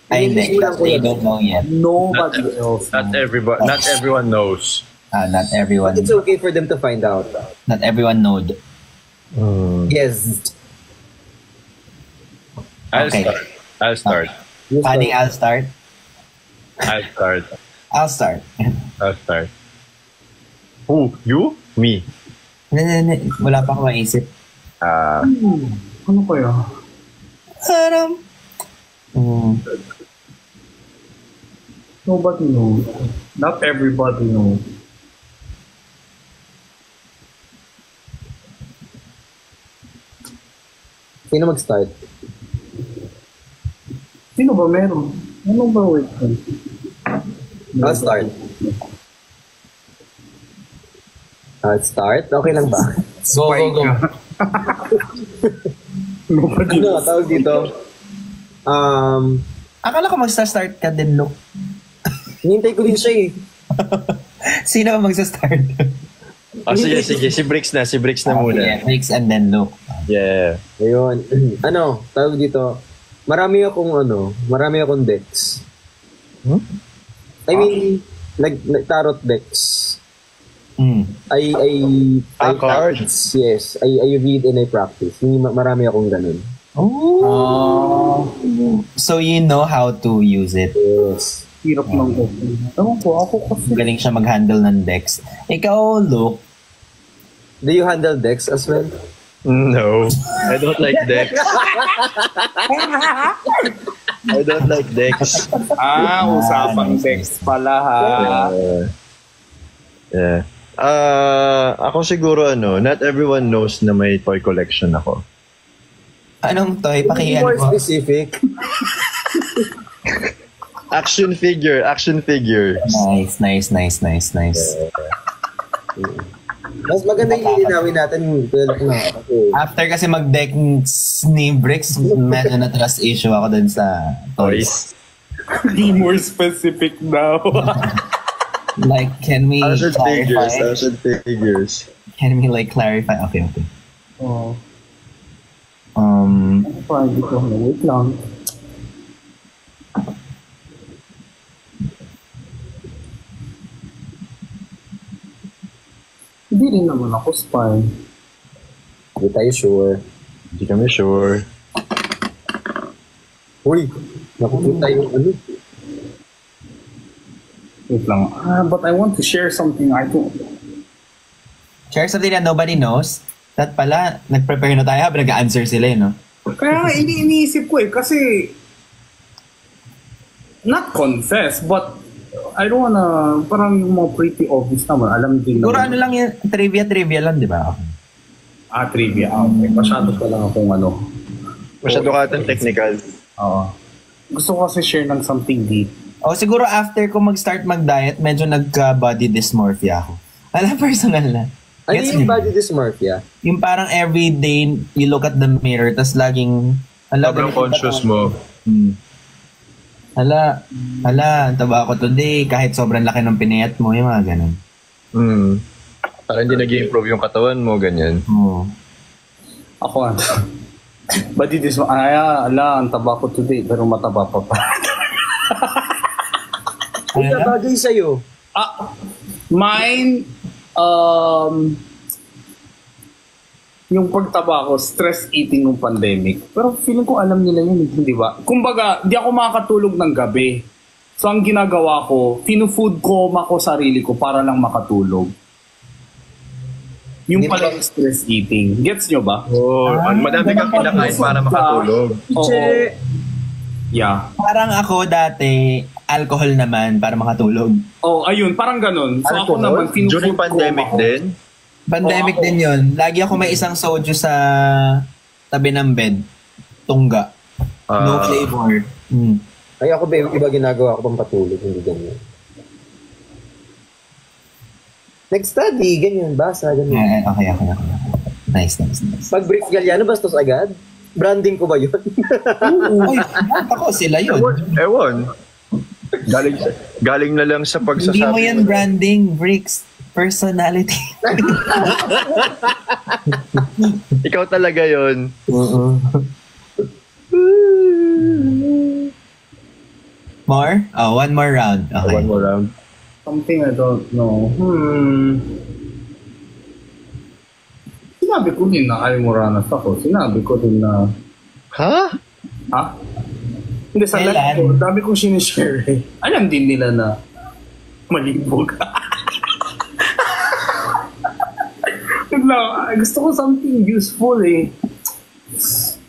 Ay, hindi. That they don't know yet. Nobody else. Not everyone knows. Not everyone. But it's okay for them to find out. Not everyone knowed. Yes. I'll start. Honey, I'll start. I'll start. Who? You? Me? Hindi. Wala pa akong maisip. Ano kaya? Haram. Nobody knows. Not everybody knows. Sino mag-start? Sino ba meron? Ano ba wait? I'll start. I'll start? Okay lang ba? Go. Nobody Ano, knows. tawag dito? Akala ko magsa-start ka din, Luke. Hinintay ko din siya eh. Sino ang magsa-start? Sige. Si Bricks na muna. Okay, Mix and then Luke. Yeah. Ayun. Ano, tawag dito? Marami akong decks. I mean, like tarot decks. I cards? Yes. I read and I practice. Marami akong ganun. Oh. So you know how to use it. Yes. Hirap ng open. Ewan ko, ako kasi. Galing siya mag-handle ng decks. Ikaw, Luke. Do you handle decks as well? No. I don't like decks. Usapang text pala ha. Yeah. Ako siguro not everyone knows na may toy collection ako. Anong toy? Be Pakiyan more ko. specific. Action figure. Nice. Mas maganda yung lilinawin natin. After kasi mag-deck ni Bricks, medyo na-trust issue ako dun sa toys. Be more specific now. Like, can we clarify? Action figures. Can we like clarify? Okay. Oh. Hindi ko. Wait lang. Hindi rin naman ako spy. Hindi tayo sure. Hindi kami sure. Uy, nakukita yung ano. Wait lang. But I want to share something I don't. Share something that nobody knows. That pala, nag-prepare na tayo habang nag-answer sila no? Kaya iniisip ko kasi not confess, but I don't wanna, parang yung mga pretty obvious naman, alam din Siguro naman. ano lang yun, trivia lang, di ba? Trivia. Okay. Masyado pa lang akong Masyado ka atang technical. Oo. Gusto ko kasi share ng something deep. O siguro after ko mag-start mag-diet, medyo nagka-body dysmorphia ako. Alam, personal na. Ano Gets yung niyo? body dysmorphia? Yung parang everyday, you look at the mirror, tas laging... Sobrang conscious mo. Hala, ang taba ko today, kahit sobrang laki ng pinayat mo, yung mga ganun. Parang hindi nag-improve yung katawan mo, ganyan. Oo. Ako body dysmorphia. Ang taba ko today, pero mataba pa pa. Ano na bagay sa'yo? Mine, yung pagtaba ko, stress eating ng pandemic. Pero feeling ko alam nila yun, di ba? Kumbaga, di ako makakatulog ng gabi. So ang ginagawa ko, finu-food coma ko sarili ko para lang makatulog. Yung pala yung stress eating. Gets nyo ba? Madami kang kinakain para makatulog. Oo. Yeah. Parang ako dati, alcohol naman para makatulog. Oh, ayun, parang ganun. So ako naman, finu-food During pandemic coma ko. din? Pandemic din yun. Lagi ako may isang soju sa tabi ng bed. Tungga. No flavor. Ay, ako ba, iba ginagawa ko pang patulog, hindi ganyan. Nag-study, ganyan, basa, ganyan. Okay. Nice. Pag brief Galliano, bastos agad? Branding ko ba yun? Uy, ako sila yun. Ewan. Galing na lang sa pagsasabi. Hindi mo yan branding, Bricks. Personality. Ikaw talaga yun. More? Oh, one more round. Okay. One more round. Something I don't know. Sinabi ko din na ay Moranas ako. Sinabi ko din na... Ha? Ha? Hindi, sa Kailan? live ko, dami kong sinishare eh. Alam din nila na malibog. Gusto ko something useful eh.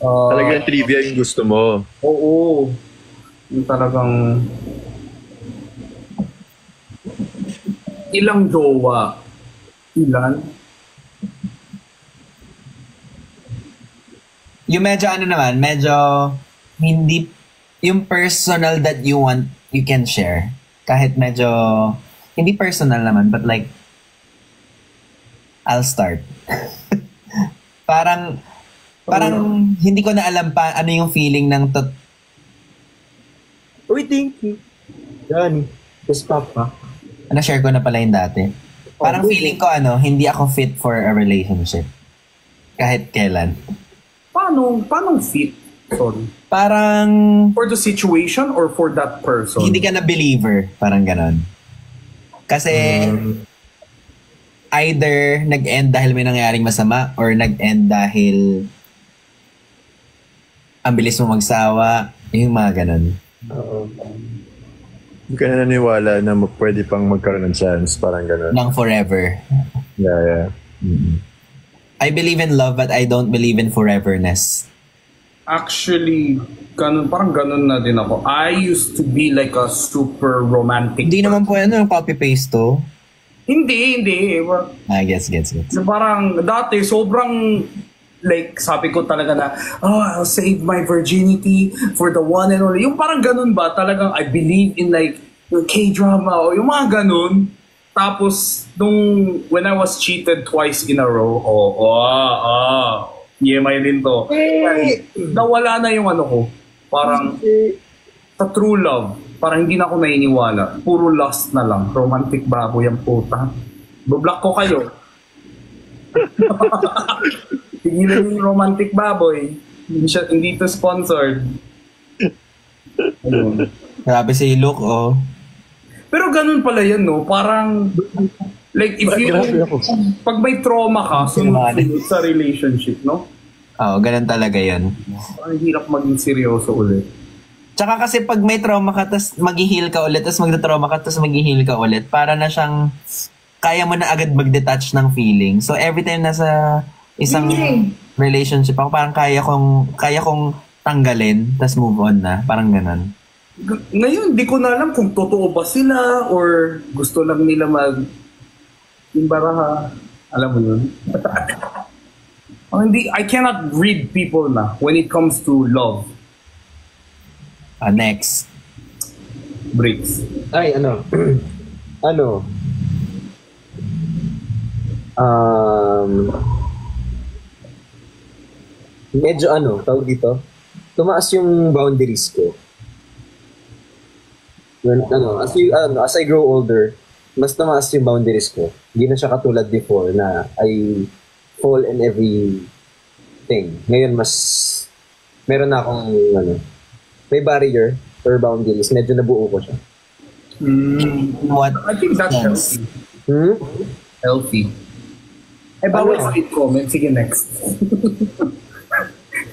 Talagang trivia yung gusto mo. Oo. Yung talagang... Ilang jowa? Ilan? Yung medyo ano naman, medyo hindi, yung personal that you want, you can share. Kahit medyo, hindi personal naman, but like, I'll start. parang hindi ko na alam pa ano yung feeling ng Uy, thank you. Johnny. Yes, Papa. na-share ko na pala yung dati. Parang feeling ko hindi ako fit for a relationship. Kahit kailan. Paano fit? Sorry. Parang For the situation or for that person? hindi ka na believer. Parang ganon. Kasi either nag-end dahil may nangyaring masama or nag-end dahil ang bilis mo magsawa. Yung mga ganon. Oo. Hindi ka na naniwala na pwede pang magkaroon ng chance. Parang gano'n. Ng forever. Yeah. I believe in love but I don't believe in foreverness. Actually, parang ganun na din ako. I used to be like a super romantic. Hindi naman po yung copy-paste to. Hindi. Gets. Parang dati, sobrang like, sabi ko talaga na, I'll save my virginity for the one and only. Yung parang ganun ba? Talagang I believe in like, yung K-drama o yung mga ganun. Tapos, when I was cheated twice in a row, EMI din to. Nawala na yung ano ko. Parang, sa true love, parang hindi na ako nainiwala. Puro lust na lang. Romantic baboy ang puta. Bublock ko kayo. Tigilan yung romantic baboy. Hindi to sponsored. Ayun. Grabe si Luke, oh. Pero ganun pala yan, no? Parang, like, if you, pag may trauma ka, sunod-sunod sa relationship, no? Oo, ganun talaga yun. Parang hirap maging seryoso ulit. Tsaka kasi pag may trauma ka, tas mag-heal ka ulit, tas magda-trauma ka, tas mag-heal ka ulit, para na siyang, kaya mo na agad mag-detach ng feeling. So, every time nasa isang relationship ako, parang kaya kong tanggalin, tas move on na. Parang ganun. Ngayon, di ko na alam kung totoo ba sila or gusto lang nila imbaraha. Alam mo yun? I cannot read people na when it comes to love. Next. Breaks. Ay, medyo tawag dito, tumaas yung boundaries ko. When, as I grow older, mas tumaas yung boundaries ko. Hindi na siya katulad before na I fall in everything. Ngayon meron na akong may barrier or boundaries. Medyo nabuo ko siya. What? I think that's healthy. Healthy. Eh, bawal sa hate comment. Sige, next.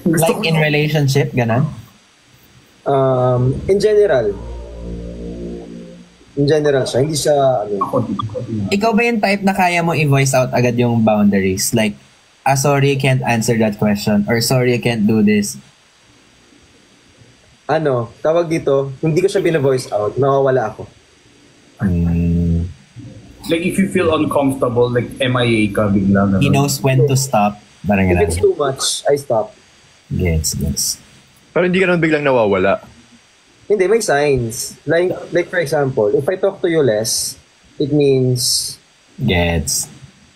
Like in relationship, ganon? In general. In general siya. Hindi siya, Ikaw ba yung type na kaya mo i-voice out agad yung boundaries? Like, sorry, I can't answer that question. Or sorry, I can't do this. Tawag dito, hindi ko siya bina-voice out. Nawawala ako. Like, if you feel uncomfortable, like, MIA ka bigla. He knows when to stop. Parang If ganun. it's too much, I stop. Gets. Pero hindi ka naman biglang nawawala. Hindi, may signs. Like for example, if I talk to you less, it means Gets.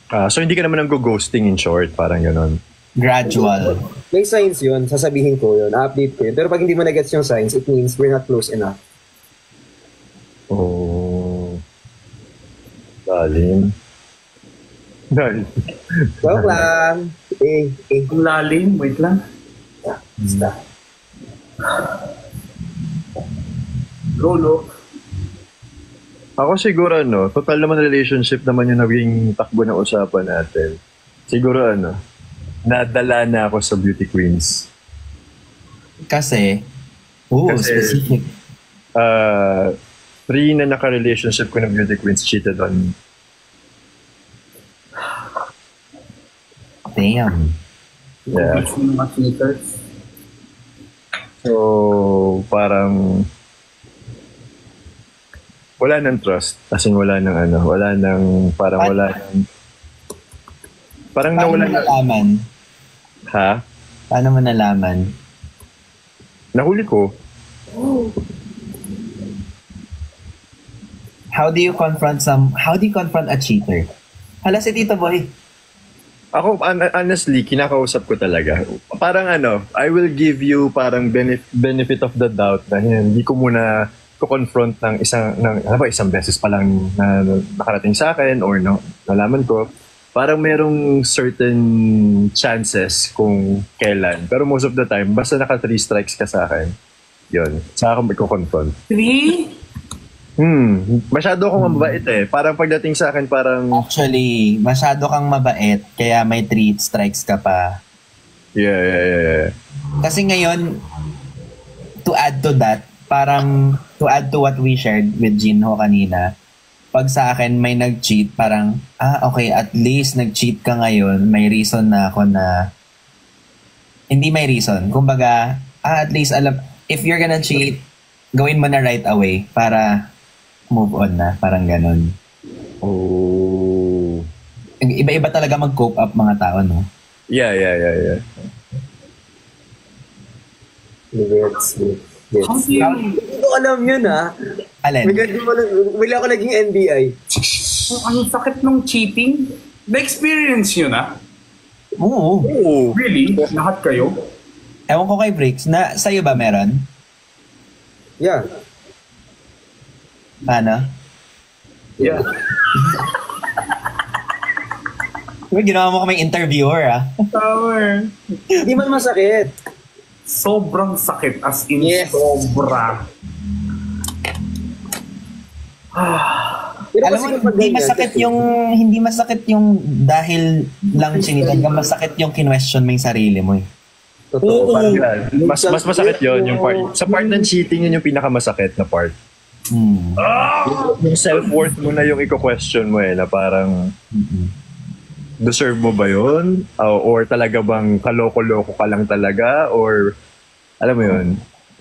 So hindi ka naman nag-ghosting in short, parang gano'n. Gradual. may signs yun, sasabihin ko yun, update ko yun. Pero pag hindi mo na-gets yung signs, it means we're not close enough. Oh. Lalim. Joke lang. Ang lalim, wait lang. Basta. Lolo. Ako siguro total naman relationship naman yung naging takbo ng usapan natin. Siguro nadala na ako sa beauty queens. Kasi, specific. 3 na naka-relationship ko ng beauty queens cheated on me. Damn. Yeah. So, parang wala nang trust. As in, wala nang wala nang, parang wala nang, parang Paano nawala mo nalaman? Ha? Paano mo nalaman? Nahuli ko. How do you confront a cheater? Hala si Tito Boy. Ako, honestly, kinakausap ko talaga. Parang I will give you parang benefit of the doubt na hindi ko muna ko-confront ng isang beses pa lang na nakarating sa akin or nalaman ko. Parang merong certain chances kung kailan. Pero most of the time, basta naka 3 strikes ka sa akin, yun. Saka ako ko-confront. 3? Masyado akong mabait Parang pagdating sa akin, parang... Actually, masyado kang mabait, kaya may 3 strikes ka pa. Yeah. Kasi ngayon, to add to that, parang to add to what we shared with Jinho kanina, pag sa akin may nag-cheat, parang, okay, at least nag-cheat ka ngayon, may reason na ako na, hindi may reason. Kumbaga, at least alam, if you're gonna cheat, gawin mo na right away para move on na, parang ganun. Oh. Iba-iba talaga mag-cope up mga tao, no? Yeah. Yes. Hindi ko alam yun Alin? Wala ako naging NBI. Ang sakit nung cheating. Na-experience yun Oo. Really? Lahat kayo? Ewan ko kay Briggs, sa'yo ba meron? Yeah. Ano? Yeah. Ginawa mo kaming interviewer, Tower. Hindi man masakit. Sobrang sakit. As in, Yes. sobra. Pero Alam kasi mo, kapag ganyan, hindi masakit yung dahil lang chinitan ka, masakit yung kinwestiyon mo yung sarili mo. Totoo. Parang mas masakit yun, yung part. Sa part ng cheating, yun yung pinakamasakit na part. Yung self-worth mo na yung i-question mo na parang deserve mo ba yun? Or talaga bang kaloko-loko ka lang talaga? Or alam mo yun?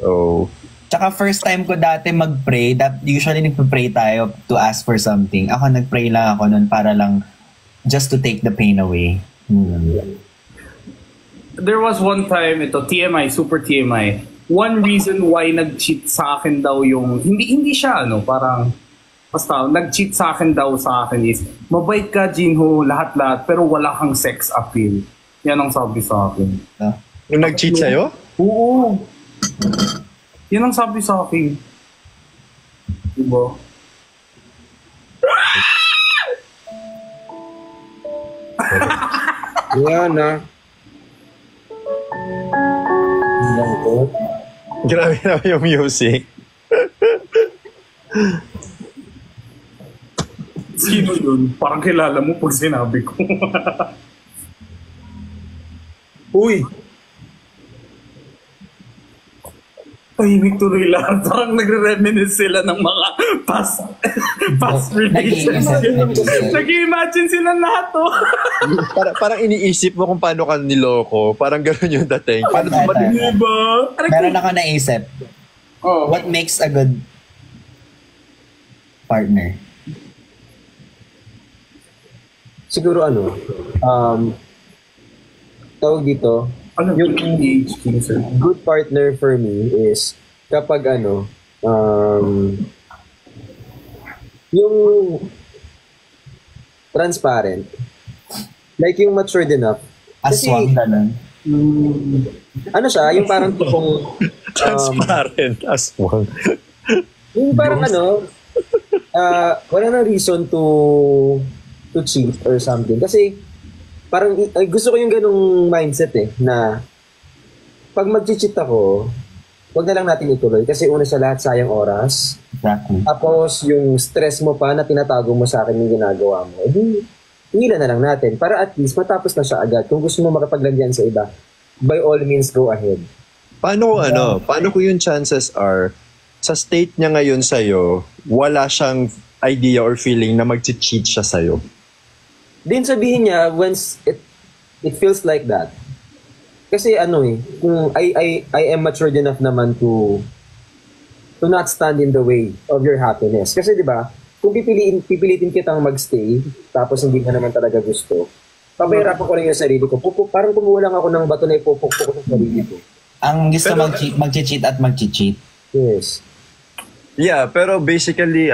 So, Tsaka first time ko dati mag-pray, usually nagpa-pray tayo to ask for something. Ako nag-pray lang ako nun para lang just to take the pain away. There was one time, TMI, super TMI. One reason why nag-cheat sa akin daw yung, hindi siya parang, basta, nag-cheat sa akin is, mabait ka, Jinho, lahat-lahat, pero wala kang sex appeal. Yan ang sabi sa akin. yung nag-cheat sa'yo? Oo. Yan ang sabi sa akin. Diba? Yan Grabe naman yung music. Sino yun? Parang kilala mo pag sinabi ko. Uy! Tahimik tuloy lahat. Parang nagre-reminisce sila ng mga past relationships. Nag-imagine sila lahat, oh. Parang iniisip mo kung paano ka niloko. Parang gano'n yung dating. Paano dumating? Diba? Meron ako naisip. Oh. What makes a good partner? Siguro tawag dito, Ano yung age, Kingston? good partner for me is kapag yung transparent. Like yung matured enough. Aswang ganun. Ano siya, yung parang tipong Transparent aswang. yung parang wala nang reason to cheat or something. Kasi parang gusto ko yung ganung mindset na pag mag-cheat ako, wag na lang natin ituloy kasi una sa lahat sayang oras. Exactly. Tapos yung stress mo pa na tinatago mo sa akin yung ginagawa mo, hingilan na lang natin para at least matapos na siya agad. Kung gusto mo makipaglandian sa iba, by all means go ahead. Paano ko yung chances are sa state niya ngayon sa'yo, wala siyang idea or feeling na mag-cheat siya sa'yo? Din sabihin niya once it feels like that. Kasi kung I am matured enough naman to not stand in the way of your happiness. Kasi 'di ba, kung pipilitin kitang magstay tapos hindi mo naman talaga gusto, pabahirapan ko lang yung sarili ko. Parang kumuha lang ako ng bato na ipupukpok ko sa sarili ko. Ang gusto mag-cheat at mag-cheat. Yes. Yeah, pero basically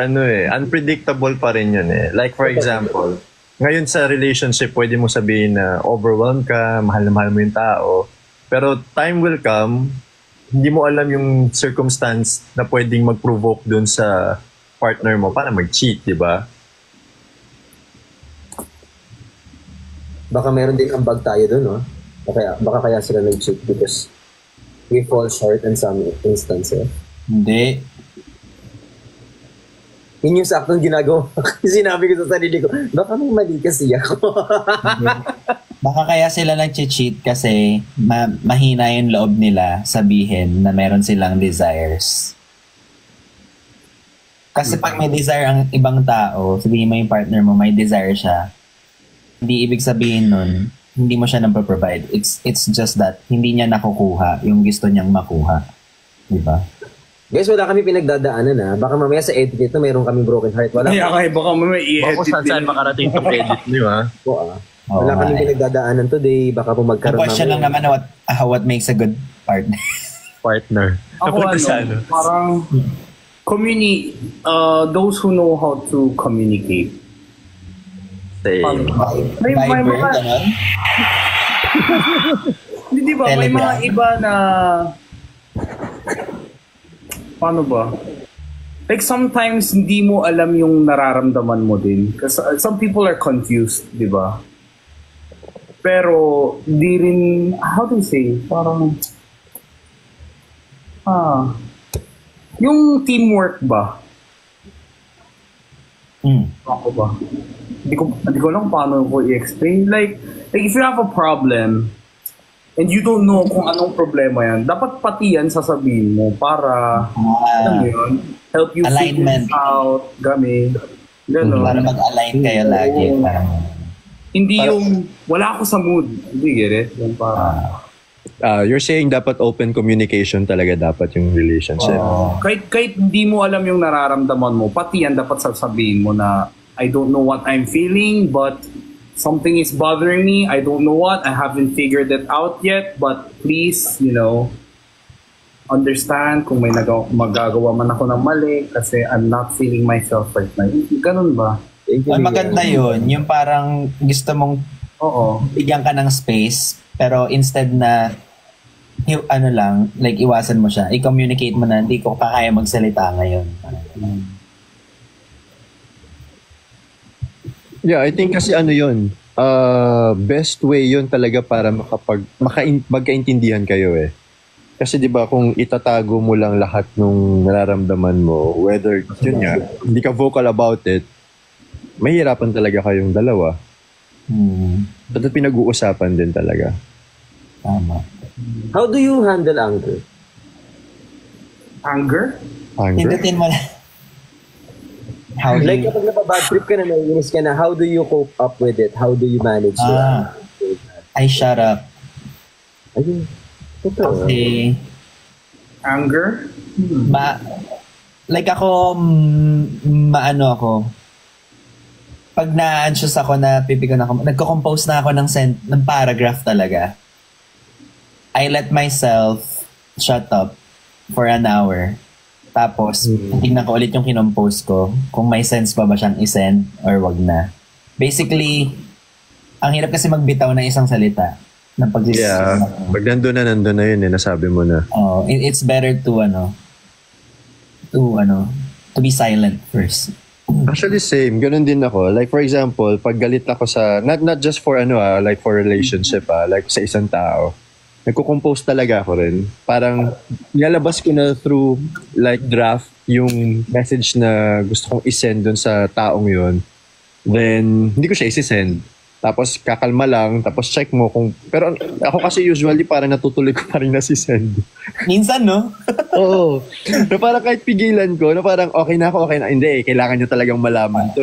unpredictable pa rin yun eh. Like for example, ngayon sa relationship, pwede mo sabihin na overwhelmed ka, mahal na mahal mo yung tao. Pero time will come, hindi mo alam yung circumstance na pwedeng mag-provoke dun sa partner mo para mag-cheat, di ba? Baka meron din ambag tayo dun, no? Baka kaya sila nag-cheat because we fall short in some instances. Hindi. Yun yung saktong ginagawa. Sinabi ko sa sarili ko, baka may mali kasi ako. Baka kaya sila nag-cheat kasi mahina yung loob nila sabihin na meron silang desires. Kasi pag may desire ang ibang tao, sabihin mo yung partner mo, may desire siya, hindi ibig sabihin nun, hindi mo siya nang-provide. It's just that hindi niya nakukuha yung gusto niyang makuha. Diba? Guys, wala kami pinagdadaanan Baka mamaya sa edit nito mayroon kaming broken heart. Wala. Kaya baka may i-edit Baka saan makarating itong edit niyo, ha? Wala kaming pinagdadaanan today. Baka po Ang magkaroon question lang naman what makes a good partner. Partner. Ako parang those who know how to communicate. Say, May Viber, mga ganun? Hindi ba may mga Telegram. iba na paano ba? Like sometimes hindi mo alam yung nararamdaman mo din. Kasi some people are confused, di ba? Pero di rin, how do you say? Parang yung teamwork ba? Ako ba? Hindi ko lang paano ko i-explain. Like if you have a problem and you don't know kung anong problema yan, dapat pati yan sasabihin mo para alam mo yun, help you Alignment. figure out, gano'n. Para mag-align kayo lagi. Parang, Hindi yung, wala ako sa mood. Hindi, get it? Yung parang, you're saying dapat open communication talaga dapat yung relationship. kahit hindi mo alam yung nararamdaman mo, pati yan dapat sasabihin mo na, I don't know what I'm feeling, but something is bothering me. I don't know what. I haven't figured it out yet, but please, understand kung may magagawa man ako ng mali kasi I'm not feeling myself right now. Ganun ba? maganda yun. Yung parang gusto mong bigyan ka ng space, pero instead na iwasan mo siya, i-communicate mo na, hindi ko kaya magsalita ngayon. Yeah, I think kasi yun, best way yun talaga para magkaintindihan kayo eh. Kasi 'di ba kung itatago mo lang lahat nung nararamdaman mo, whether yun nga, hindi ka vocal about it, mahirapan talaga kayong dalawa. Dapat pinag-uusapan din talaga. Tama. How do you handle anger? Anger? Anger? Pindutin mo na. How do Like you... kapag napabad trip ka na, naiinis ka na, how do you cope up with it? How do you manage your anger? I shut up. Ayun. Totoo. Kasi, Anger? like ako, maano ako, pag na-anxious ako, na pipikon ako, nagko-compose na ako ng paragraph talaga. I let myself shut up for an hour. Tapos, tingnan ko ulit yung kinompose ko, kung may sense pa ba siyang isend or wag na. Basically, ang hirap kasi magbitaw ng isang salita. Na Yeah. Pag nandun na yun nasabi mo na. Oh, it's better to be silent first. Actually, same. Ganun din ako. Like, for example, pag galit ako sa, not just for like for relationship, like sa isang tao, nagko-compose talaga ako rin. Parang, nilalabas ko na through, like, draft, yung message na gusto kong isend dun sa taong yun. Then, hindi ko siya isisend. Tapos, kakalma lang. Tapos, check mo kung... Pero ako kasi usually parang natutuloy ko pa rin nasisend. Minsan, no? Oo. Na parang kahit pigilan ko, na parang okay na ako, okay na. Hindi kailangan nyo talagang malaman to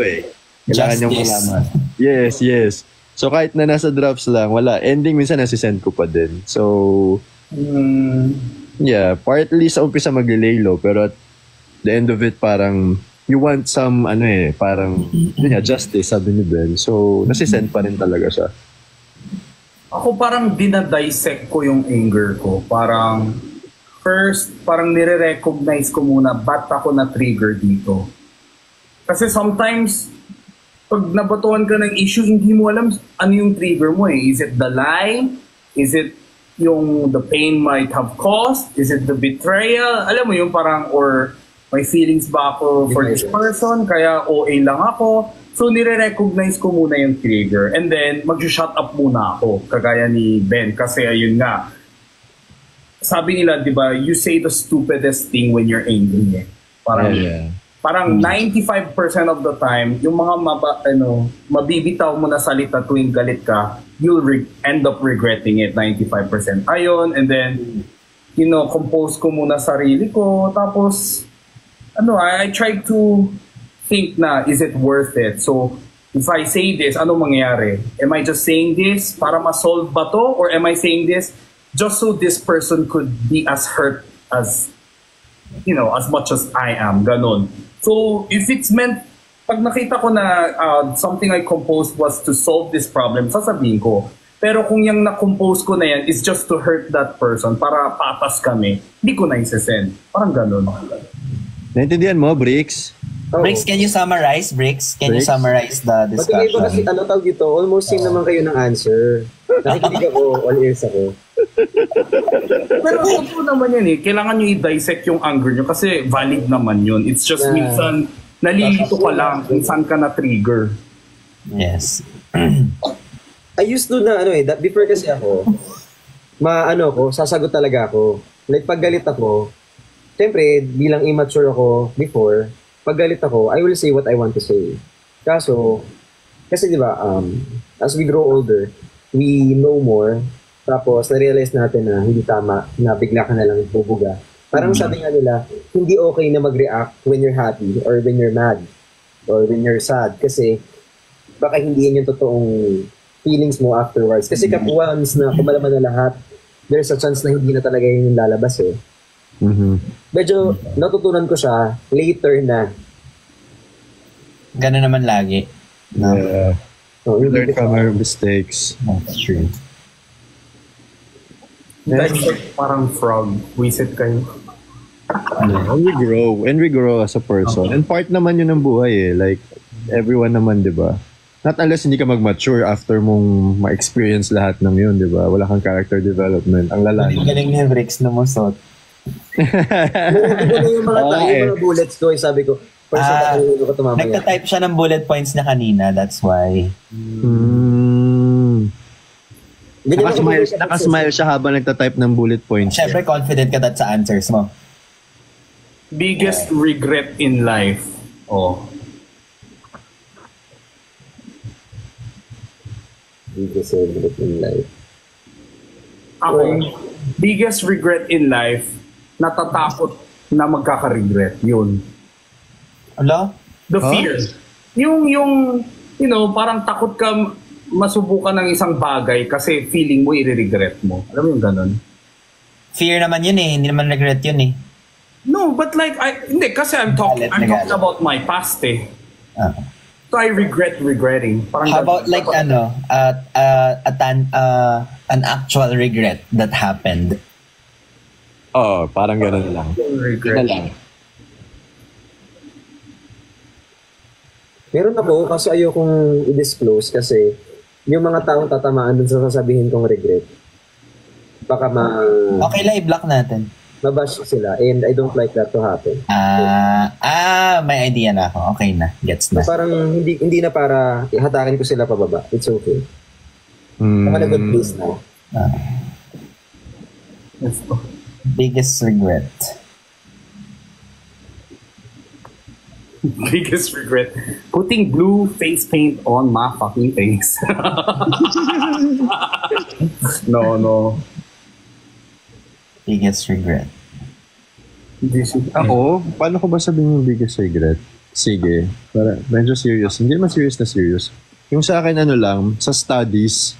Kailangan nyo malaman. Yes. So kahit na nasa drafts lang, wala. Ending minsan nasisend ko pa din. So, yeah, partly sa umpisa mag-lay low, pero at the end of it parang you want some, parang justice, sabi ni Ben. So, nasisend pa rin talaga siya. Ako parang dinadissect ko yung anger ko. Parang, first, parang nire-recognize ko muna ba't ako na-trigger dito. Kasi sometimes, pag nabatuan ka ng issue, hindi mo alam ano yung trigger mo Is it the lie? Is it yung the pain might have caused? Is it the betrayal? Alam mo yung parang, or may feelings ba ako for this person? Kaya OA lang ako. So, nire-recognize ko muna yung trigger. And then, mag-shut up muna ako. Kagaya ni Ben. Kasi ayun nga. Sabi nila, di ba, you say the stupidest thing when you're angry. Parang, parang 95% of the time, yung mga mabibitaw mo na salita tuwing galit ka, you'll end up regretting it 95%. Ayun, and then, compose ko muna sarili ko. Tapos, I try to think na, is it worth it? So, if I say this, ano mangyayari? Am I just saying this para ma-solve ba to? Or am I saying this just so this person could be as hurt as, as much as I am? Ganon. So, if it's meant, pag nakita ko na something I composed was to solve this problem, sasabihin ko. Pero kung yung na-compose ko na yan is just to hurt that person, para patas kami, hindi ko na isesend. Parang ganon. Naintindihan mo, Bricks? Oh. Bricks, can you summarize? Bricks, can you Bricks? summarize the Pati iba kasi, discussion? tawag dito, almost same naman kayo ng answer. Nakikinig ako, all ears ako. Pero totoo naman yan Kailangan nyo i-dissect yung anger nyo kasi valid naman yun. It's just minsan nalilito ka lang kung saan ka na-trigger. Yes. I used to na, before kasi ako, sasagot talaga ako. Like, pag galit ako, siyempre, bilang immature ako before, pag galit ako, I will say what I want to say. Kasi di ba, as we grow older, we know more, tapos na-realize natin na hindi tama, na bigla ka na lang bubuga. Parang sabi nga nila, hindi okay na mag-react when you're happy, or when you're mad, or when you're sad, kasi baka hindi yan yung totoong feelings mo afterwards. Kasi once na kumalaman na lahat, there's a chance na hindi na talaga yun yung lalabas Medyo natutunan ko siya later na. Ganun naman lagi. No? Yeah. We learn from our mistakes. That's true. Dissect parang frog. Wisit kayo. And we grow as a person. And part naman yun ng buhay Like, everyone naman, di ba? Not unless hindi ka mag-mature after mong ma-experience lahat ng yun, di ba? Wala kang character development. Ang lala. Ang galing ni Bricks lumusot. Yung mga bullets ko, sabi ko, ko tumamaya. Nagta-type siya ng bullet points niya kanina, that's why. Nakasmile siya habang nagta-type ng bullet points. Siyempre, confident ka sa answers mo. Biggest regret in life. Biggest regret in life. Ako, biggest regret in life, natatakot na magkaka-regret. Yun. Ala? The fear. Yung, parang takot ka masubukan ng isang bagay kasi feeling mo i-regret mo. Alam mo yung ganun? Fear naman yun eh. Hindi naman regret yun eh. No, but like, hindi, kasi I'm talking about my past eh. So I regret regretting. Parang How about like an actual regret that happened? Oo, parang gano'n lang. regret. Yun lang. Meron ako, kaso ayokong i-disclose kasi yung mga taong tatamaan dun sa sasabihin kong regret, baka Okay lang, i-block natin. mabash sila and I don't like that to happen. May idea na ako. Okay na. Gets na. So parang hindi na para hatakin ko sila pababa. It's okay. Baka na good place na. Biggest regret. Biggest regret. Putting blue face paint on my fucking face. No. Biggest regret. Ako, paano ko ba sabihin yung biggest regret? Sige, para medyo serious. Hindi naman serious na serious. Yung sa akin, sa studies,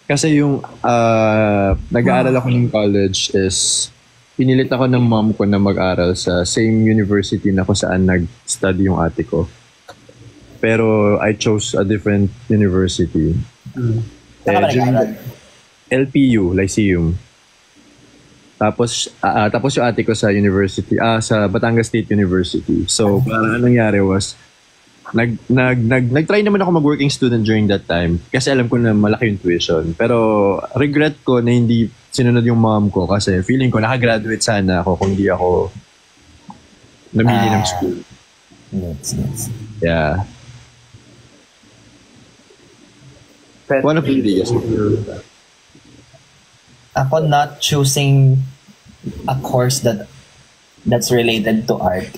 kasi yung nag-aaral ako ng college is pinilit ako ng mom ko na mag-aral sa same university na kung saan nag-study yung ate ko. Pero I chose a different university. Saan ka ba nag-aaral? LPU, Lyceum. Tapos yung ate ko sa university, sa Batangas State University. So, parang anong nangyari was, nag-try naman ako mag-working student during that time kasi alam ko na malaki yung tuition. Pero regret ko na hindi sinunod yung mom ko kasi feeling ko nakagraduate sana ako kung hindi ako namili ng school. Yes. Yeah. One of the biggest. Ako not choosing a course that's related to art.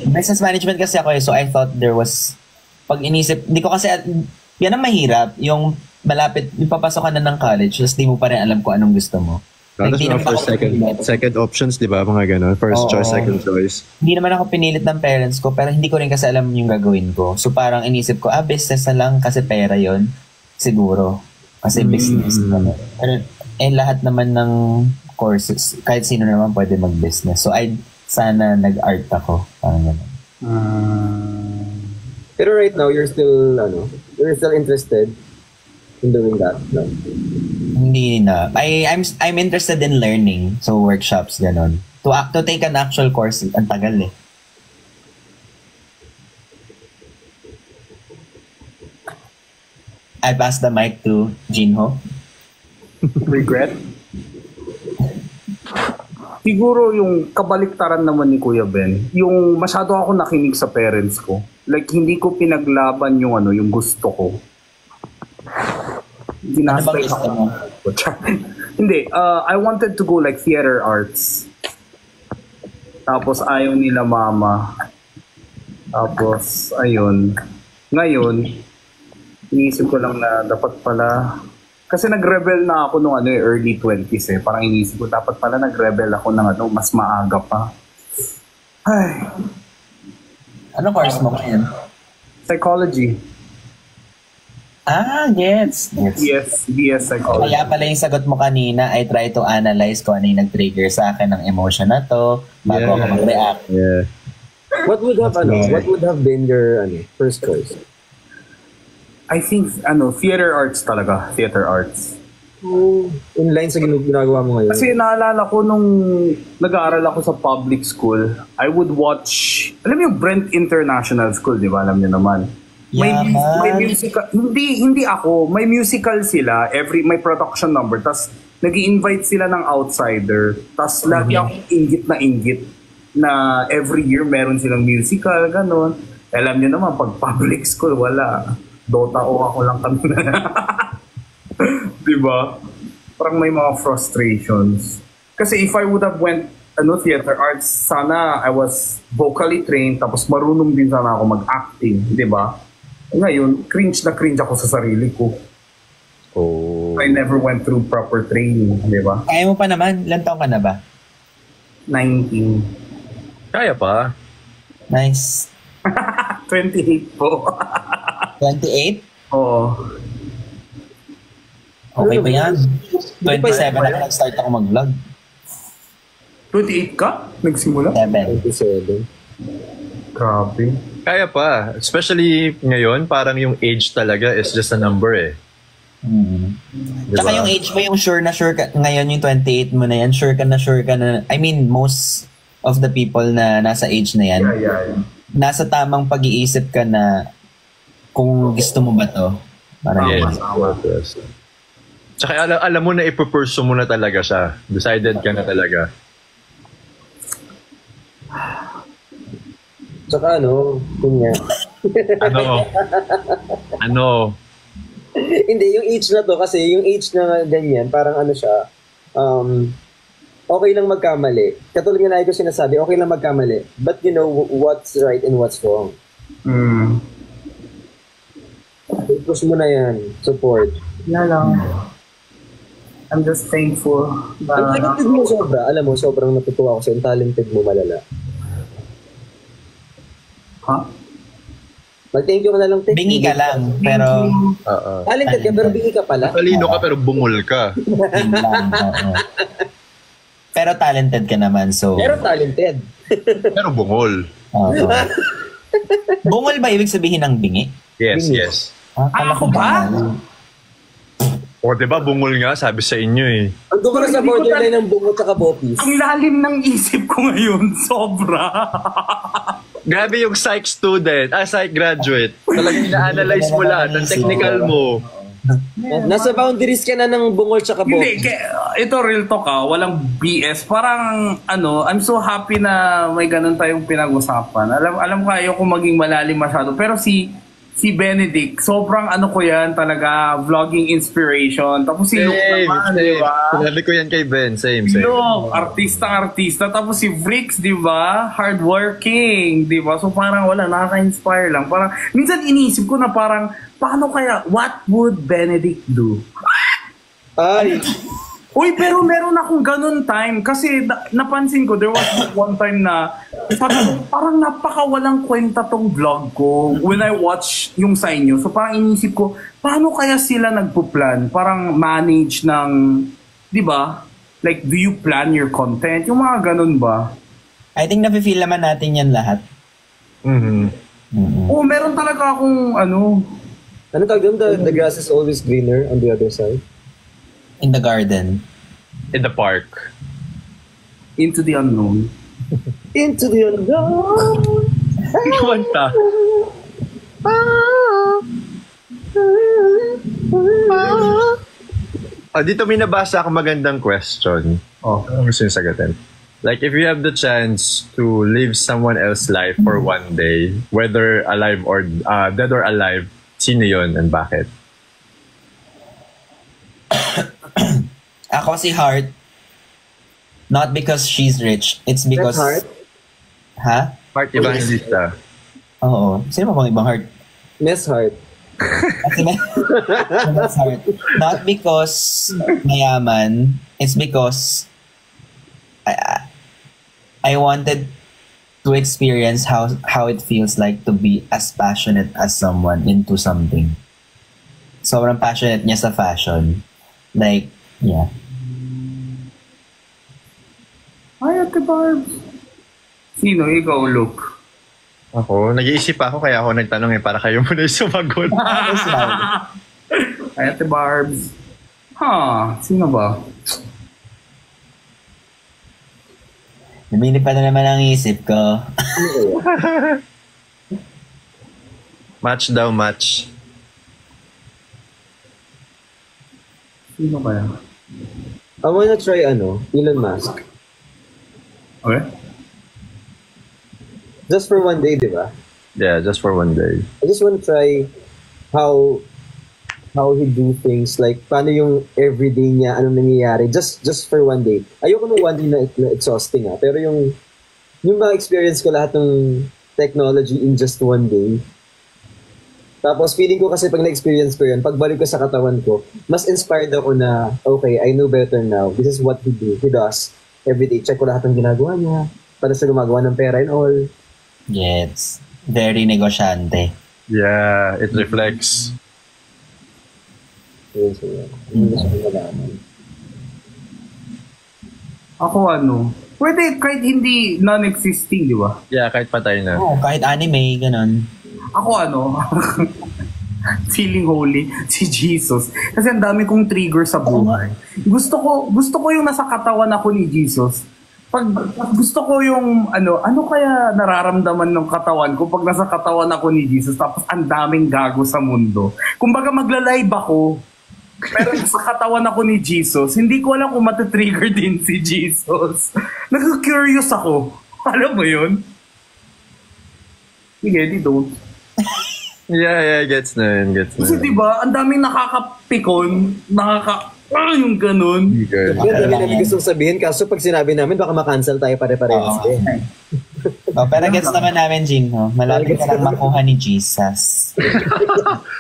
Business management kasi ako so I thought there was, pag inisip, hindi ko kasi, yan ang mahirap, yung malapit, yung papasok ka na ng college, tapos di mo pa rin alam kung anong gusto mo. Tapos mga first, second options, di ba? Mga gano'n. First choice, second choice. Hindi naman ako pinilit ng parents ko, pero hindi ko rin kasi alam yung gagawin ko. So parang inisip ko, business na lang kasi pera yon siguro. Kasi business. Pero lahat naman ng courses, kahit sino naman pwede mag-business. So sana nag-art ako. Parang gano'n. Pero right now, you're still interested in doing that? No? Hindi na. I'm interested in learning. So workshops, gano'n. To take an actual course, ang tagal eh. I pass the mic to Jinho. Regret? Siguro yung kabaliktaran naman ni Kuya Ben, yung masyado ako nakinig sa parents ko. Like, hindi ko pinaglaban yung yung gusto ko. Ano ba gusto mo? Hindi, I wanted to go like theater arts. Tapos ayaw nila mama. Tapos, ayun. Ngayon, iniisip ko lang na dapat pala, kasi nag-rebel na ako nung early 20s eh. Parang iniisip ko, dapat pala nag-rebel ako ng mas maaga pa. Ay. Ano course mo ngayon? Psychology. Gets. Yes, BS Psychology. Kaya pala yung sagot mo kanina, I try to analyze kung ano yung nag-trigger sa akin ng emotion na to bago ako mag-react. Yeah. What would have been your first choice? I think, theater arts talaga. Theater arts. In line sa ginagawa mo ngayon? Kasi naalala ko nung nag-aaral ako sa public school, I would watch, alam mo yung Brent International School, di ba? Alam niyo naman. May musical, hindi ako, may musical sila, may production number, tas nag-i-invite sila ng outsider, tas lagi akong inggit na every year meron silang musical, gano'n. Alam niyo naman, pag public school, wala. Dota o ako lang kami na. Diba? Parang may mga frustrations. Kasi if I would have went theater arts, sana I was vocally trained, tapos marunong din sana ako mag-acting, diba? Ngayon, cringe ako sa sarili ko. I never went through proper training, di ba? Kaya mo pa naman. Ilan taong ka na ba? 19. Kaya pa. Nice. 28 po. 28? Oo. Okay pa yan. 27 ako nag-start ako mag-vlog. 28 ka? Nagsimula? 7. 27. Grabe. Kaya pa. Especially ngayon, parang yung age talaga is just a number eh. Diba? Tsaka yung age mo, yung sure ka, ngayon yung 28 mo na yan, sure ka na, I mean, most of the people na nasa age na yan, Yeah. nasa tamang pag-iisip ka na kung gusto mo ba to. Parang Yes. Yes. Tsaka alam mo na ipupursue mo na talaga siya. Decided ka na talaga. Tsaka kunya. Ano? Hindi, yung age na to kasi, yung age na ganyan, parang siya, okay lang magkamali. Katulad nga na ko sinasabi, okay lang magkamali. But you know what's right and what's wrong. Push mo na yan. Support. Wala lang. I'm just thankful. Ang talented mo sobra. Alam mo, sobrang natutuwa ako sa yung talented mo malala. Ha? Mag-thank you ka na lang. bingi ka lang, pero Talented ka, pero bingi ka pala. Talino ka pero bungol ka. yun lang. Oo. Pero talented ka naman, so... Pero talented. Pero bungol. Oo. Bungol ba ibig sabihin ng bingi? Yes, Bingi. yes. Kala Ako ko ba? O diba bungol nga sabi sa inyo eh. Ang doon ka na sa borderline ng bungot at bopis. Ang lalim ng isip ko ngayon, sobra. Grabe yung psych student, psych graduate. Talagang ina-analyze mo lahat, ang technical mo. Nasa boundaries ka na ng bungol at Hindi, bopis. ito real talk walang BS. Parang I'm so happy na may ganun tayong pinag-usapan. Alam ko ayoko maging malalim masyado, pero si Benedict, sobrang ko yan talaga, vlogging inspiration. Tapos si Luke naman, di ba? Sinabi ko yan kay Ben, same. Luke, artista. Tapos si Vrix, di ba? Hardworking, di ba? So parang wala, nakaka-inspire lang. Parang, minsan inisip ko na parang, paano kaya, what would Benedict do? Ay, Uy, pero meron akong ganun time kasi napansin ko, there was one time na parang napakawalang kwenta tong vlog ko when I watch yung sa inyo. So parang inisip ko, paano kaya sila nagpo-plan? Parang manage ng, di ba? Like, do you plan your content? Yung mga ganun ba? I think nafe-feel naman natin yan lahat. Oo, meron talaga akong ano tawag doon? The grass is always greener on the other side. In the garden. In the park. into the unknown. Into the unknown. Kumanta. Dito may nabasa ako magandang question. Ano gusto yung sagutin? Like, if you have the chance to live someone else's life for one day, whether alive or dead or alive, sino yun and bakit? Ako si Heart. Not because she's rich. It's because... Heart? Ha? Part evangelista. Oo. Sino ba bang ibang Heart? Miss Heart. That's Heart. Not because mayaman. It's because I wanted to experience how it feels like to be as passionate as someone into something. Sobrang passionate niya sa fashion. Like, yeah. Ay, Ate Barbs. Sino? Ikaw, Luke. Ako, nag-iisip ako kaya ako nagtanong para kayo muna yung sumagot. Ay, Ate Barbs. Sino ba? Lumilipad na naman ang isip ko. Match daw, match. Sino kaya? I wanna try Elon Musk. Okay. Just for one day, di ba? Yeah, just for one day. I just wanna try how he do things, like paano yung everyday niya, anong nangyayari, just for one day. Ayoko nung one day na exhausting pero yung ma-experience ko lahat ng technology in just one day, Tapos feeling ko kasi pag na-experience ko yun, pagbalik ko sa katawan ko, mas inspired ako na, okay, I know better now. This is what he does. Every day, check ko lahat ng ginagawa niya. Para sa gumagawa ng pera and all. Yes. Very negosyante. Yeah, it reflects. Yun siya. Yun gusto ko malaman. Ako pwede kahit hindi non-existing, di ba? Yeah, kahit patay na. Oh, kahit anime, ganun. Ako feeling holy, si Jesus. Kasi ang dami kong trigger sa buhay. Gusto ko yung nasa katawan ako ni Jesus. Pag gusto ko yung ano kaya nararamdaman ng katawan ko pag nasa katawan ako ni Jesus tapos ang daming gago sa mundo. Kumbaga magla-live ako pero sa katawan ako ni Jesus, hindi ko alam kung matatrigger din si Jesus. Nag-curious ako. Alam mo yun? Sige, di don't. Yeah, gets na yun. Kasi diba, ang daming nakakapikon, yung ganun. Good. Yan, dami namin gustong sabihin. Kaso pag sinabi namin, baka makancel tayo pare-parehas. Oh, pero gets naman namin, Jin. Malapit ka lang makuha ni Jesus.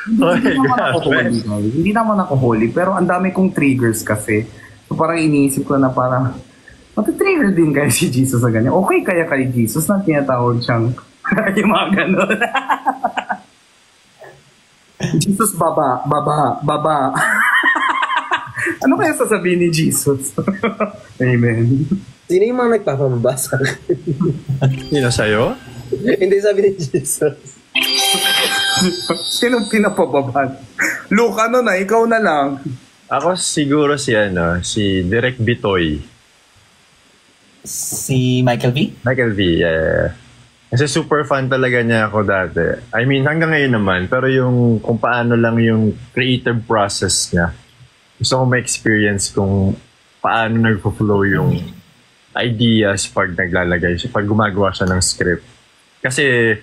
Hindi naman ako holy, pero ang dami kong triggers kasi. So parang iniisip ko na parang, matatrigger din kaya si Jesus na ganyan. Okay kaya kay Jesus na tinatawag siyang yung mga ganun. Jesus, baba. Ano kaya sasabihin ni Jesus? Amen. Sino yung mga nagpapamabasa? Sino sa'yo? Hindi sabi ni Jesus. Sino pinapababad? Luke, ikaw na lang. Ako siguro si Direk Bitoy. Si Michael V? Michael V, yeah. Kasi super fan talaga niya ako dati. I mean, hanggang ngayon naman. Pero yung kung paano lang yung creative process niya. Gusto ko ma-experience kung paano nag-flow yung ideas pag naglalagay siya, pag gumagawa siya ng script. Kasi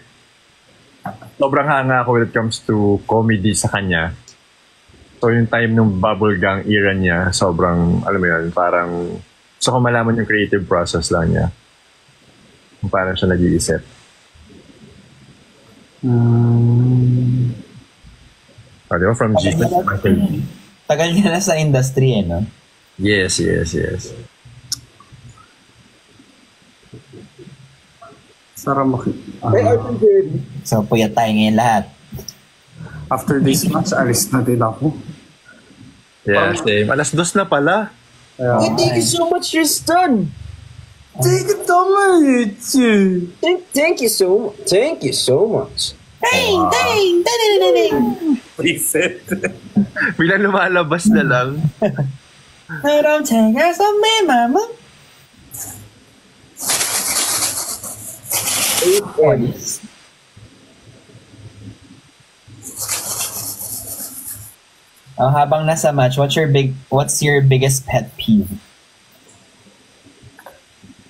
sobrang hanga ako when it comes to comedy sa kanya. So yung time nung bubblegum era niya, sobrang, alam mo yun, parang gusto ko malaman yung creative process lang niya. Kung paano siya nag-iisip. Di ba? From Jesus, Michael V. Tagal niya na sa industry, no? Yes. Sarap So, puyat tayo ngayon lahat. After this match, alis na din ako. Yeah, same. 2:00 na pala. Thank you so much, Tristan. Thank you so much. Thank you so much. Ding! Reset. Bigla lumalabas na lang. I don't take us on me, mama. Habang nasa match, what's your biggest pet peeve?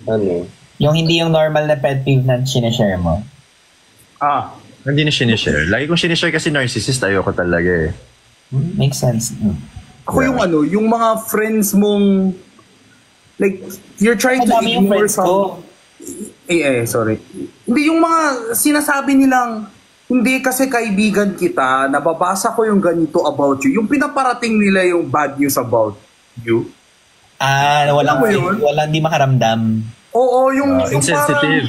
Ano? Yung hindi yung normal na pet peeve na sinishare mo. Hindi na sinishare. Lagi kong sinishare kasi narcissist. Ayoko talaga eh. Makes sense. Ako yung mga friends mong like, you're trying to Madami yung ignore friends ko. sorry. Hindi yung mga sinasabi nilang hindi kasi kaibigan kita, nababasa ko yung ganito about you. Yung pinaparating nila yung bad news about you. Walang di makaramdam. Oo, yung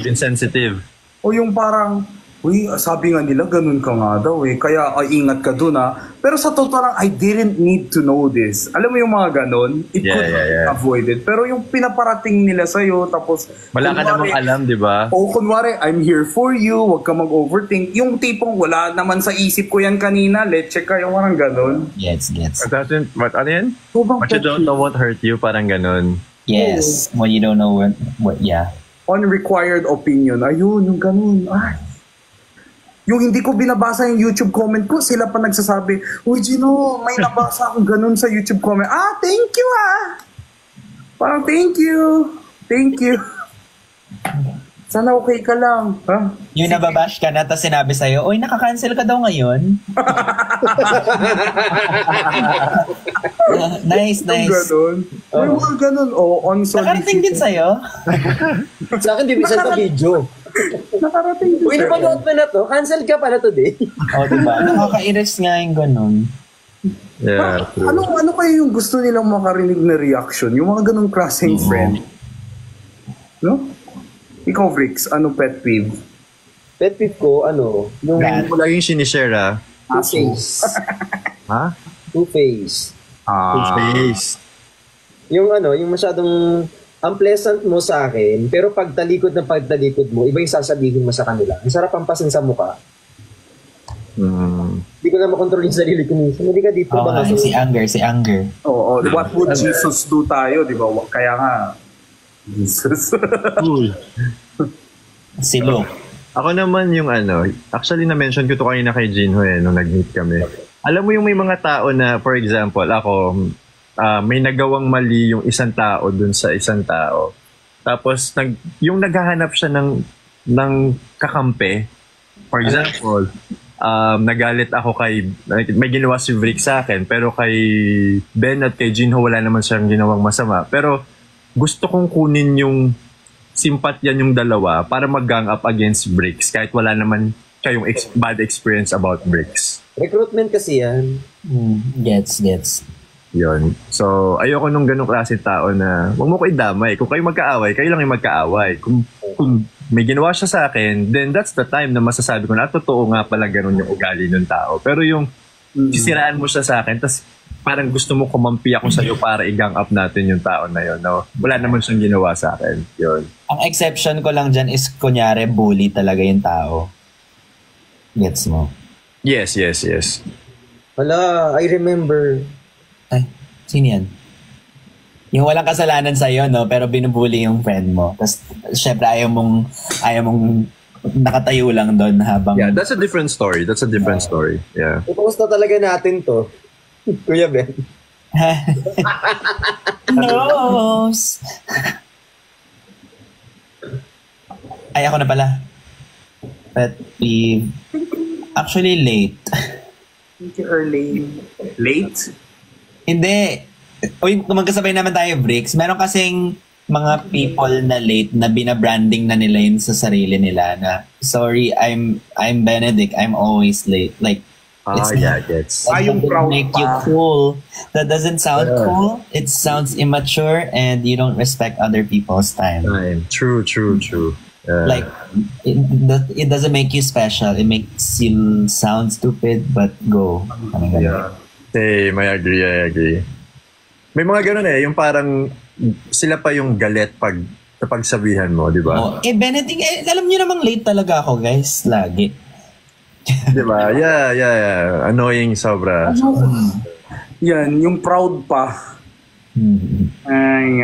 Insensitive. O yung parang, uy, sabi nga nila, ganun ka nga daw eh. Kaya ingat ka dun ah. Pero sa totoo lang, I didn't need to know this. Alam mo yung mga ganun? It could have been avoided. Pero yung pinaparating nila sa'yo, tapos... Wala ka namang alam, di ba? O kunwari, I'm here for you, wag ka mag-overthink. Yung tipong wala naman sa isip ko yan kanina, let's check ka, yung parang ganun. Gets. Ano yan? What you don't know won't hurt you, parang ganun. Yes. When you don't know what yeah. Unrequired opinion. Ayun, yung ganun. Ay. Yung hindi ko binabasa yung YouTube comment ko, sila pa nagsasabi, uy, Gino, may nabasa akong ganun sa YouTube comment. Thank you Parang thank you. Sana okay ka lang. Yung nababash ka na, tapos sinabi sa'yo, uy, nakakancel ka daw ngayon. Nice. Yung ganun. Yung mga ganun, on solid. Nakarating din sa'yo. Sa akin, di bisa sa video. Nakarating Uy, napanood mo na to. Cancel ka pala today. O, diba? Nakakainis nga yung ganun. Yeah, true. Ano kayo yung gusto nilang makarinig na reaction? Yung mga ganong klaseng friend. No? Ikaw, Vrix, ano pet peeve? Pet peeve ko, yung Hindi mo laging sinishare, ah. two-face. Ha? Two-face. Face. Yung masyadong unpleasant mo sa akin, pero pagtalikod mo, iba yung sasabihin mo sa kanila. Ang sarap ang pasin sa mukha. Hindi ko na makontrol yung sarili ko minsan. Hindi ka dito Oo, ba? si Anger. Oo, what would Jesus do tayo, di ba? Kaya nga, Jesus. Cool. Si Luke. Ako naman yung actually na-mention ko to kanina kay Jinho nung nag-meet kami. Alam mo yung may mga tao na, for example, ako, may nagawang mali yung isang tao dun sa isang tao. Tapos, yung naghahanap siya ng kakampi, for example, nagalit ako may ginawa si Vrick sa akin, pero kay Ben at kay Jinho wala naman siyang ginawang masama. Pero gusto kong kunin yung simpatyan yung dalawa para mag-gang up against Bricks kahit wala naman kayong bad experience about Bricks. Recruitment kasi yan. Gets. Yun. So, ayoko nung ganong klase tao na huwag mo ko idamay. Kung kayo magkaaway, kayo lang yung magkaaway. Kung may ginawa siya sa akin, then that's the time na masasabi ko na totoo nga pala ganun yung ugali ng tao. Pero yung sisiraan mo siya sa akin, tas parang gusto mo kumampi ako sa'yo para i-gang up natin yung tao na yun. No? Wala naman siyang ginawa sa akin. Yun. Ang exception ko lang dyan is kunyari bully talaga yung tao. Gets mo? Yes. Wala, I remember. Ay, sino yan? Yung walang kasalanan sa'yo, no? Pero binubuli yung friend mo. Tapos, syempre, ayaw mong nakatayo lang doon habang... Yeah, that's a different story. Yeah. Ipost na talaga natin to. Kuya Ben. Nose! Ay, ako na pala. Pet peeve. Actually, late. Late? Hindi. Uy, magkasabay naman tayo, Bricks. Meron kasing mga people na late na binabranding na nila yun sa sarili nila na, sorry, I'm Benedict, I'm always late. Like, gets. that yung doesn't proud make pa. you cool. That doesn't sound cool. It sounds immature and you don't respect other people's time. True. Like, it doesn't make you special. It makes you sound stupid, but go. Yeah. Same, I agree. May mga ganun yung parang sila pa yung galit pag pagsabihan mo, di ba? Benedict, alam niyo namang late talaga ako, guys. Lagi. Di ba? Yeah. Annoying sobra. Yan, yung proud pa. Ay.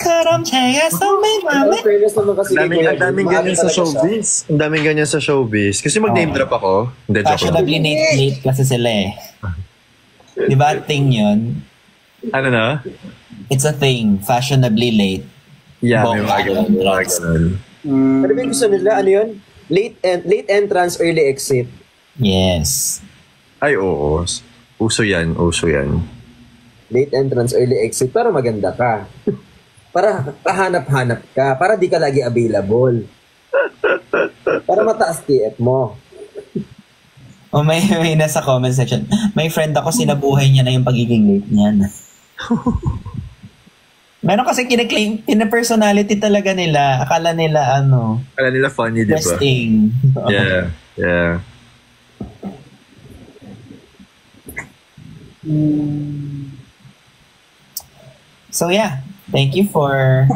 Fairness naman kasi Ang daming ganyan sa showbiz. Ang daming ganyan sa showbiz. Kasi mag-name drop ako. Hindi, joke lang. Fashionably late kasi sila eh. Di ba thing yun? Ano na? It's a thing. Fashionably late. Yeah, may Bongga. mga ganun. Ano ba yung gusto nila? Ano yun? Late entrance, early exit. Yes. Ay, oo. Uso yan. Late entrance, early exit. Para maganda ka. Para kahanap-hanap ka. Para di ka lagi available. Para mataas TF mo. May nasa comment section. May friend ako, sinabuhay niya na yung pagiging late niya. Meron kasi kine-claim, personality talaga nila. Akala nila Akala nila funny, di ba? interesting. Yeah. So yeah, thank you for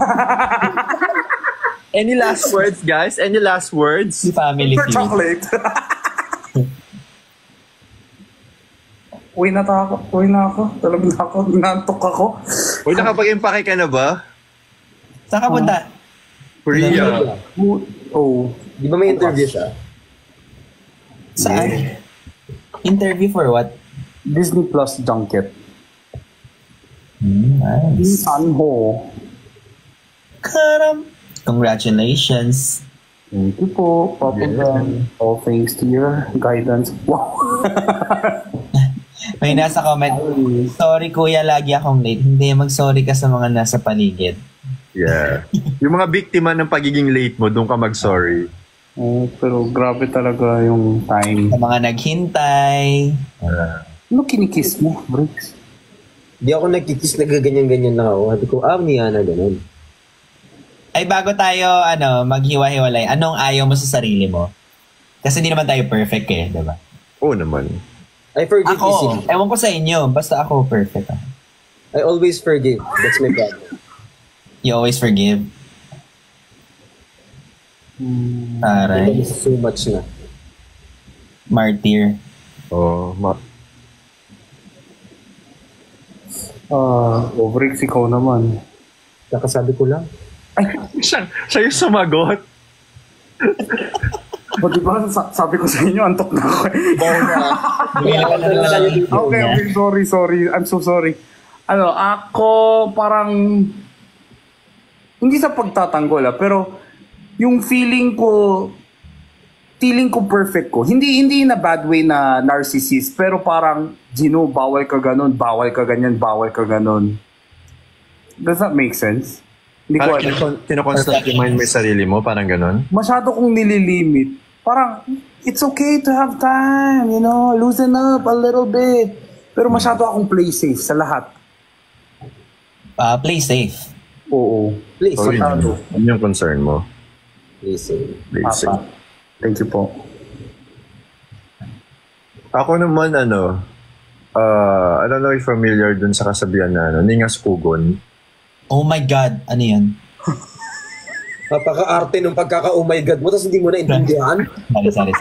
Any last words, guys? Any last words? the family For feud. chocolate. Uwi na ako. Talagang nantok ako. Uy, nakapag-impake ka na ba? Saan ka punta? Korea. Oh. Di ba may interview siya? Saan? Interview for what? Disney Plus Junket. Nice. Sanho. Karam. Congratulations. Thank you po, Papa Ben. All thanks to your guidance. Wow. May nasa comment, sorry kuya, lagi akong late. Hindi, mag-sorry ka sa mga nasa paligid. Yeah. Yung mga biktima ng pagiging late mo, doon ka mag-sorry. Pero grabe talaga yung time. Sa mga naghintay. Ano kinikiss mo, Briggs? Di ako nagkikis, nagaganyan-ganyan lang ako. Sabi ko, niya na ganun. Ay, bago tayo maghiwa-hiwalay, anong ayaw mo sa sarili mo? Kasi hindi naman tayo perfect di ba? Oo naman. I forgive easily. Ako, ewan ko sa inyo, basta ako perfect. I always forgive. That's my problem. You always forgive. Taray. It's so much na. Martyr. Briggs, ikaw naman. Kakasabi ko lang. Siya yung sumagot. O diba, sabi ko sa inyo, antok na ako. Okay, sorry. I'm so sorry. Ako parang, hindi sa pagtatanggol pero yung feeling ko perfect ko. Hindi in a bad way na narcissist, pero parang, Gino, bawal ka ganun, bawal ka ganyan, bawal ka ganun. Does that make sense? Hindi ko alam. Kinoconstant mind mo yung sarili mo, parang ganun? Masyado kong nililimit. Parang, it's okay to have time, loosen up a little bit. Pero masyado akong play safe sa lahat. Play safe. Oo. Play safe. Yun yung concern mo. Play safe. Play safe. Thank you po. Ako naman, I don't know if familiar dun sa kasabihan na ningas pugon. Oh my God, ano yan? Napaka-arte nung pagkaka-oh my God mo, tapos hindi mo naintindihan. Sorry.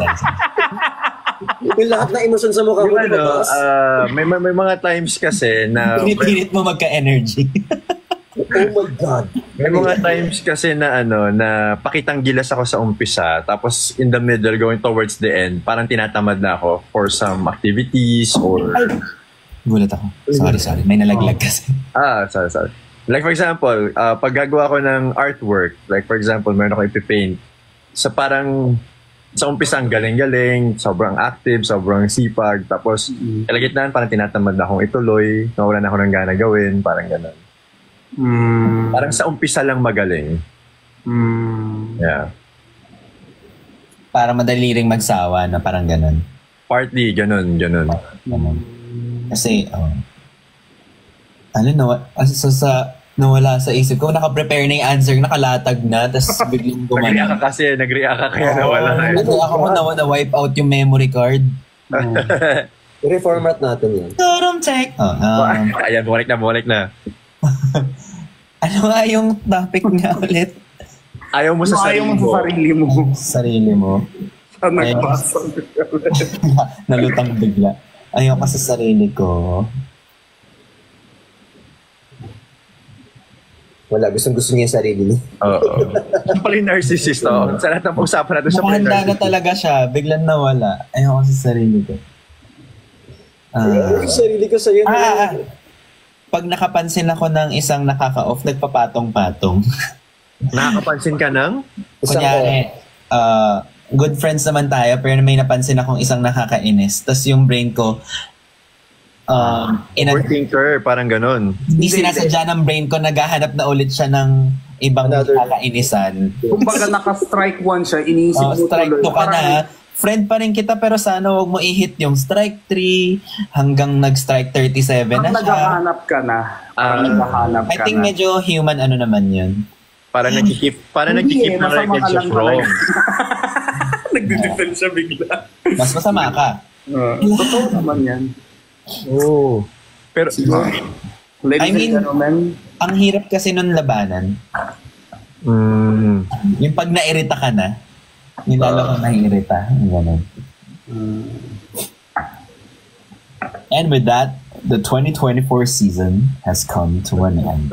Yung lahat na emosyon sa mukha mo, lumabas. May mga times kasi na... Pinipilit mo magka-energy. Oh my God. May mga times kasi na na pakitang gilas ako sa umpisa, tapos in the middle, going towards the end, parang tinatamad na ako for some activities or... Gulat ako. Sorry. May nalaglag kasi. Sorry. Like for example, pag gagawa ko ng artwork, like for example, meron ako ipipaint, sa parang sa umpisa ang galing-galing, sobrang active, sobrang sipag, tapos kalagitnaan parang tinatamad na akong ituloy, nawalan na ako ng gana gawin, parang gano'n. Parang sa umpisa lang magaling. Yeah. Para madali ring magsawa na parang ganun. Partly, ganun. Kasi, nawala sa isip ko. Naka-prepare na yung answer, nakalatag na, tapos biglang gumana. Nag-react ka kaya nawala na. Ako na-wipe out yung memory card. I-reformat natin yan. Check. Ayan, bumalik na. Ano nga yung topic nga ulit? Ayaw mo sa sarili mo. Sarili mo. Nagbasa. Nalutang bigla. Ayaw ka sa sarili ko. Wala, gusto niya yung sarili niya. Oo. Siya pala yung narcissist. Sa lahat ng usapan natin, siya pala yung narcissist. Talaga siya. Biglang nawala. Ayaw ka sa sarili ko. Sarili ko sa'yo. Pag nakapansin ako ng isang nakaka-off, nagpapatong-patong. Nakakapansin ka ng? Kunyari, good friends naman tayo, pero may napansin akong isang nakakainis. Tapos yung brain ko, overthinker, parang ganon. Hindi sinasadya ng brain ko, naghahanap na ulit siya ng ibang nakakainisan. Kumbaga naka-strike 1 siya, iniisip mo strike 2 ka na. Friend pa rin kita, pero sana huwag mo i-hit yung strike 3 hanggang nag-strike 37 na siya. Naghahanap ka na. Naghahanap I think medyo human naman yun. Para nagkikip ng record siya from. Nagde-defend siya bigla. Mas masama ka. Totoo naman yan. Oh. Pero, ladies and gentlemen, ang hirap kasi nun labanan. Yung pag nairita ka na, yung lalo kang naiirita. Ganun. And with that, the 2024 season has come to an end.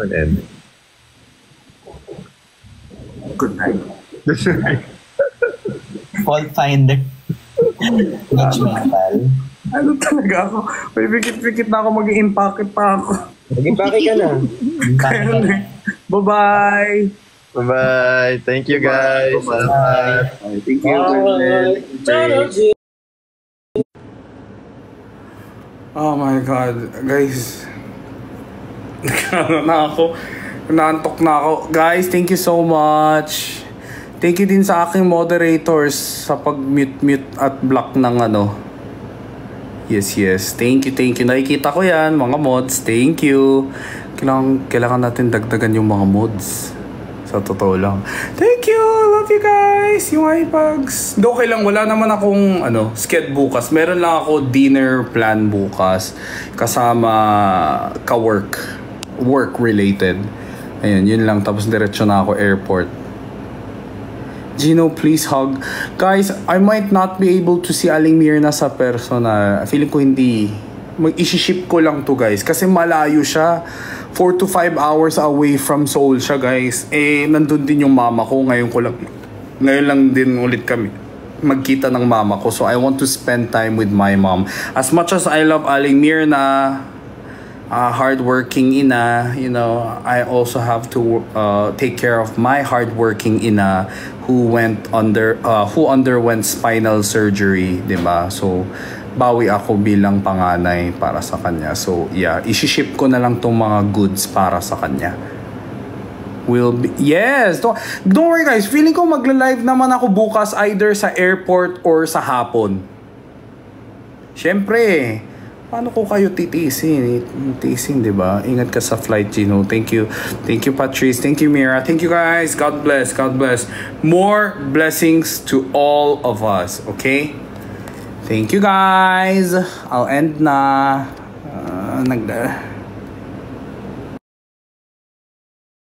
Good night. Fault finder. Judgmental. Ano talaga ako? May pikit-pikit na ako, mag-i-impake pa ako. Mag-impake ka na. Bye-bye! Bye-bye! Thank you guys! Bye! Thank you! Bye. Oh my God, guys. Ano na ako? Naantok na ako. Guys, thank you so much. Thank you din sa aking moderators sa pag-mute at block ng ano. Yes. Thank you. Nakikita ko yan, mga mods. Thank you. Kailangan natin dagdagan yung mga mods. Sa totoo lang. Thank you! Love you guys! Yung iPags. Okay lang, wala naman akong sked bukas. Meron lang ako dinner plan bukas. Kasama work related. Ayun, yun lang. Tapos diretso na ako airport. Gino, please hug. Guys, I might not be able to see Aling Mirna sa personal. Feeling ko hindi. Mag-isi-ship ko lang to guys. Kasi malayo siya. 4 to 5 hours away from Seoul siya guys. Nandun din yung mama ko. Ngayon lang din ulit kami magkita ng mama ko. So I want to spend time with my mom. As much as I love Aling Mirna, hardworking ina, I also have to take care of my hardworking ina who underwent spinal surgery, 'di ba? So bawi ako bilang panganay para sa kanya. So yeah, i-ship ko na lang tong mga goods para sa kanya. Yes, don't worry guys, feeling ko magla-live naman ako bukas either sa airport or sa hapon. Syempre, paano ko kayo titiisin? Titiisin, di ba? Ingat ka sa flight, Gino. Thank you. Thank you, Patrice. Thank you, Mira. Thank you, guys. God bless. God bless. More blessings to all of us, okay? Thank you, guys. I'll end na.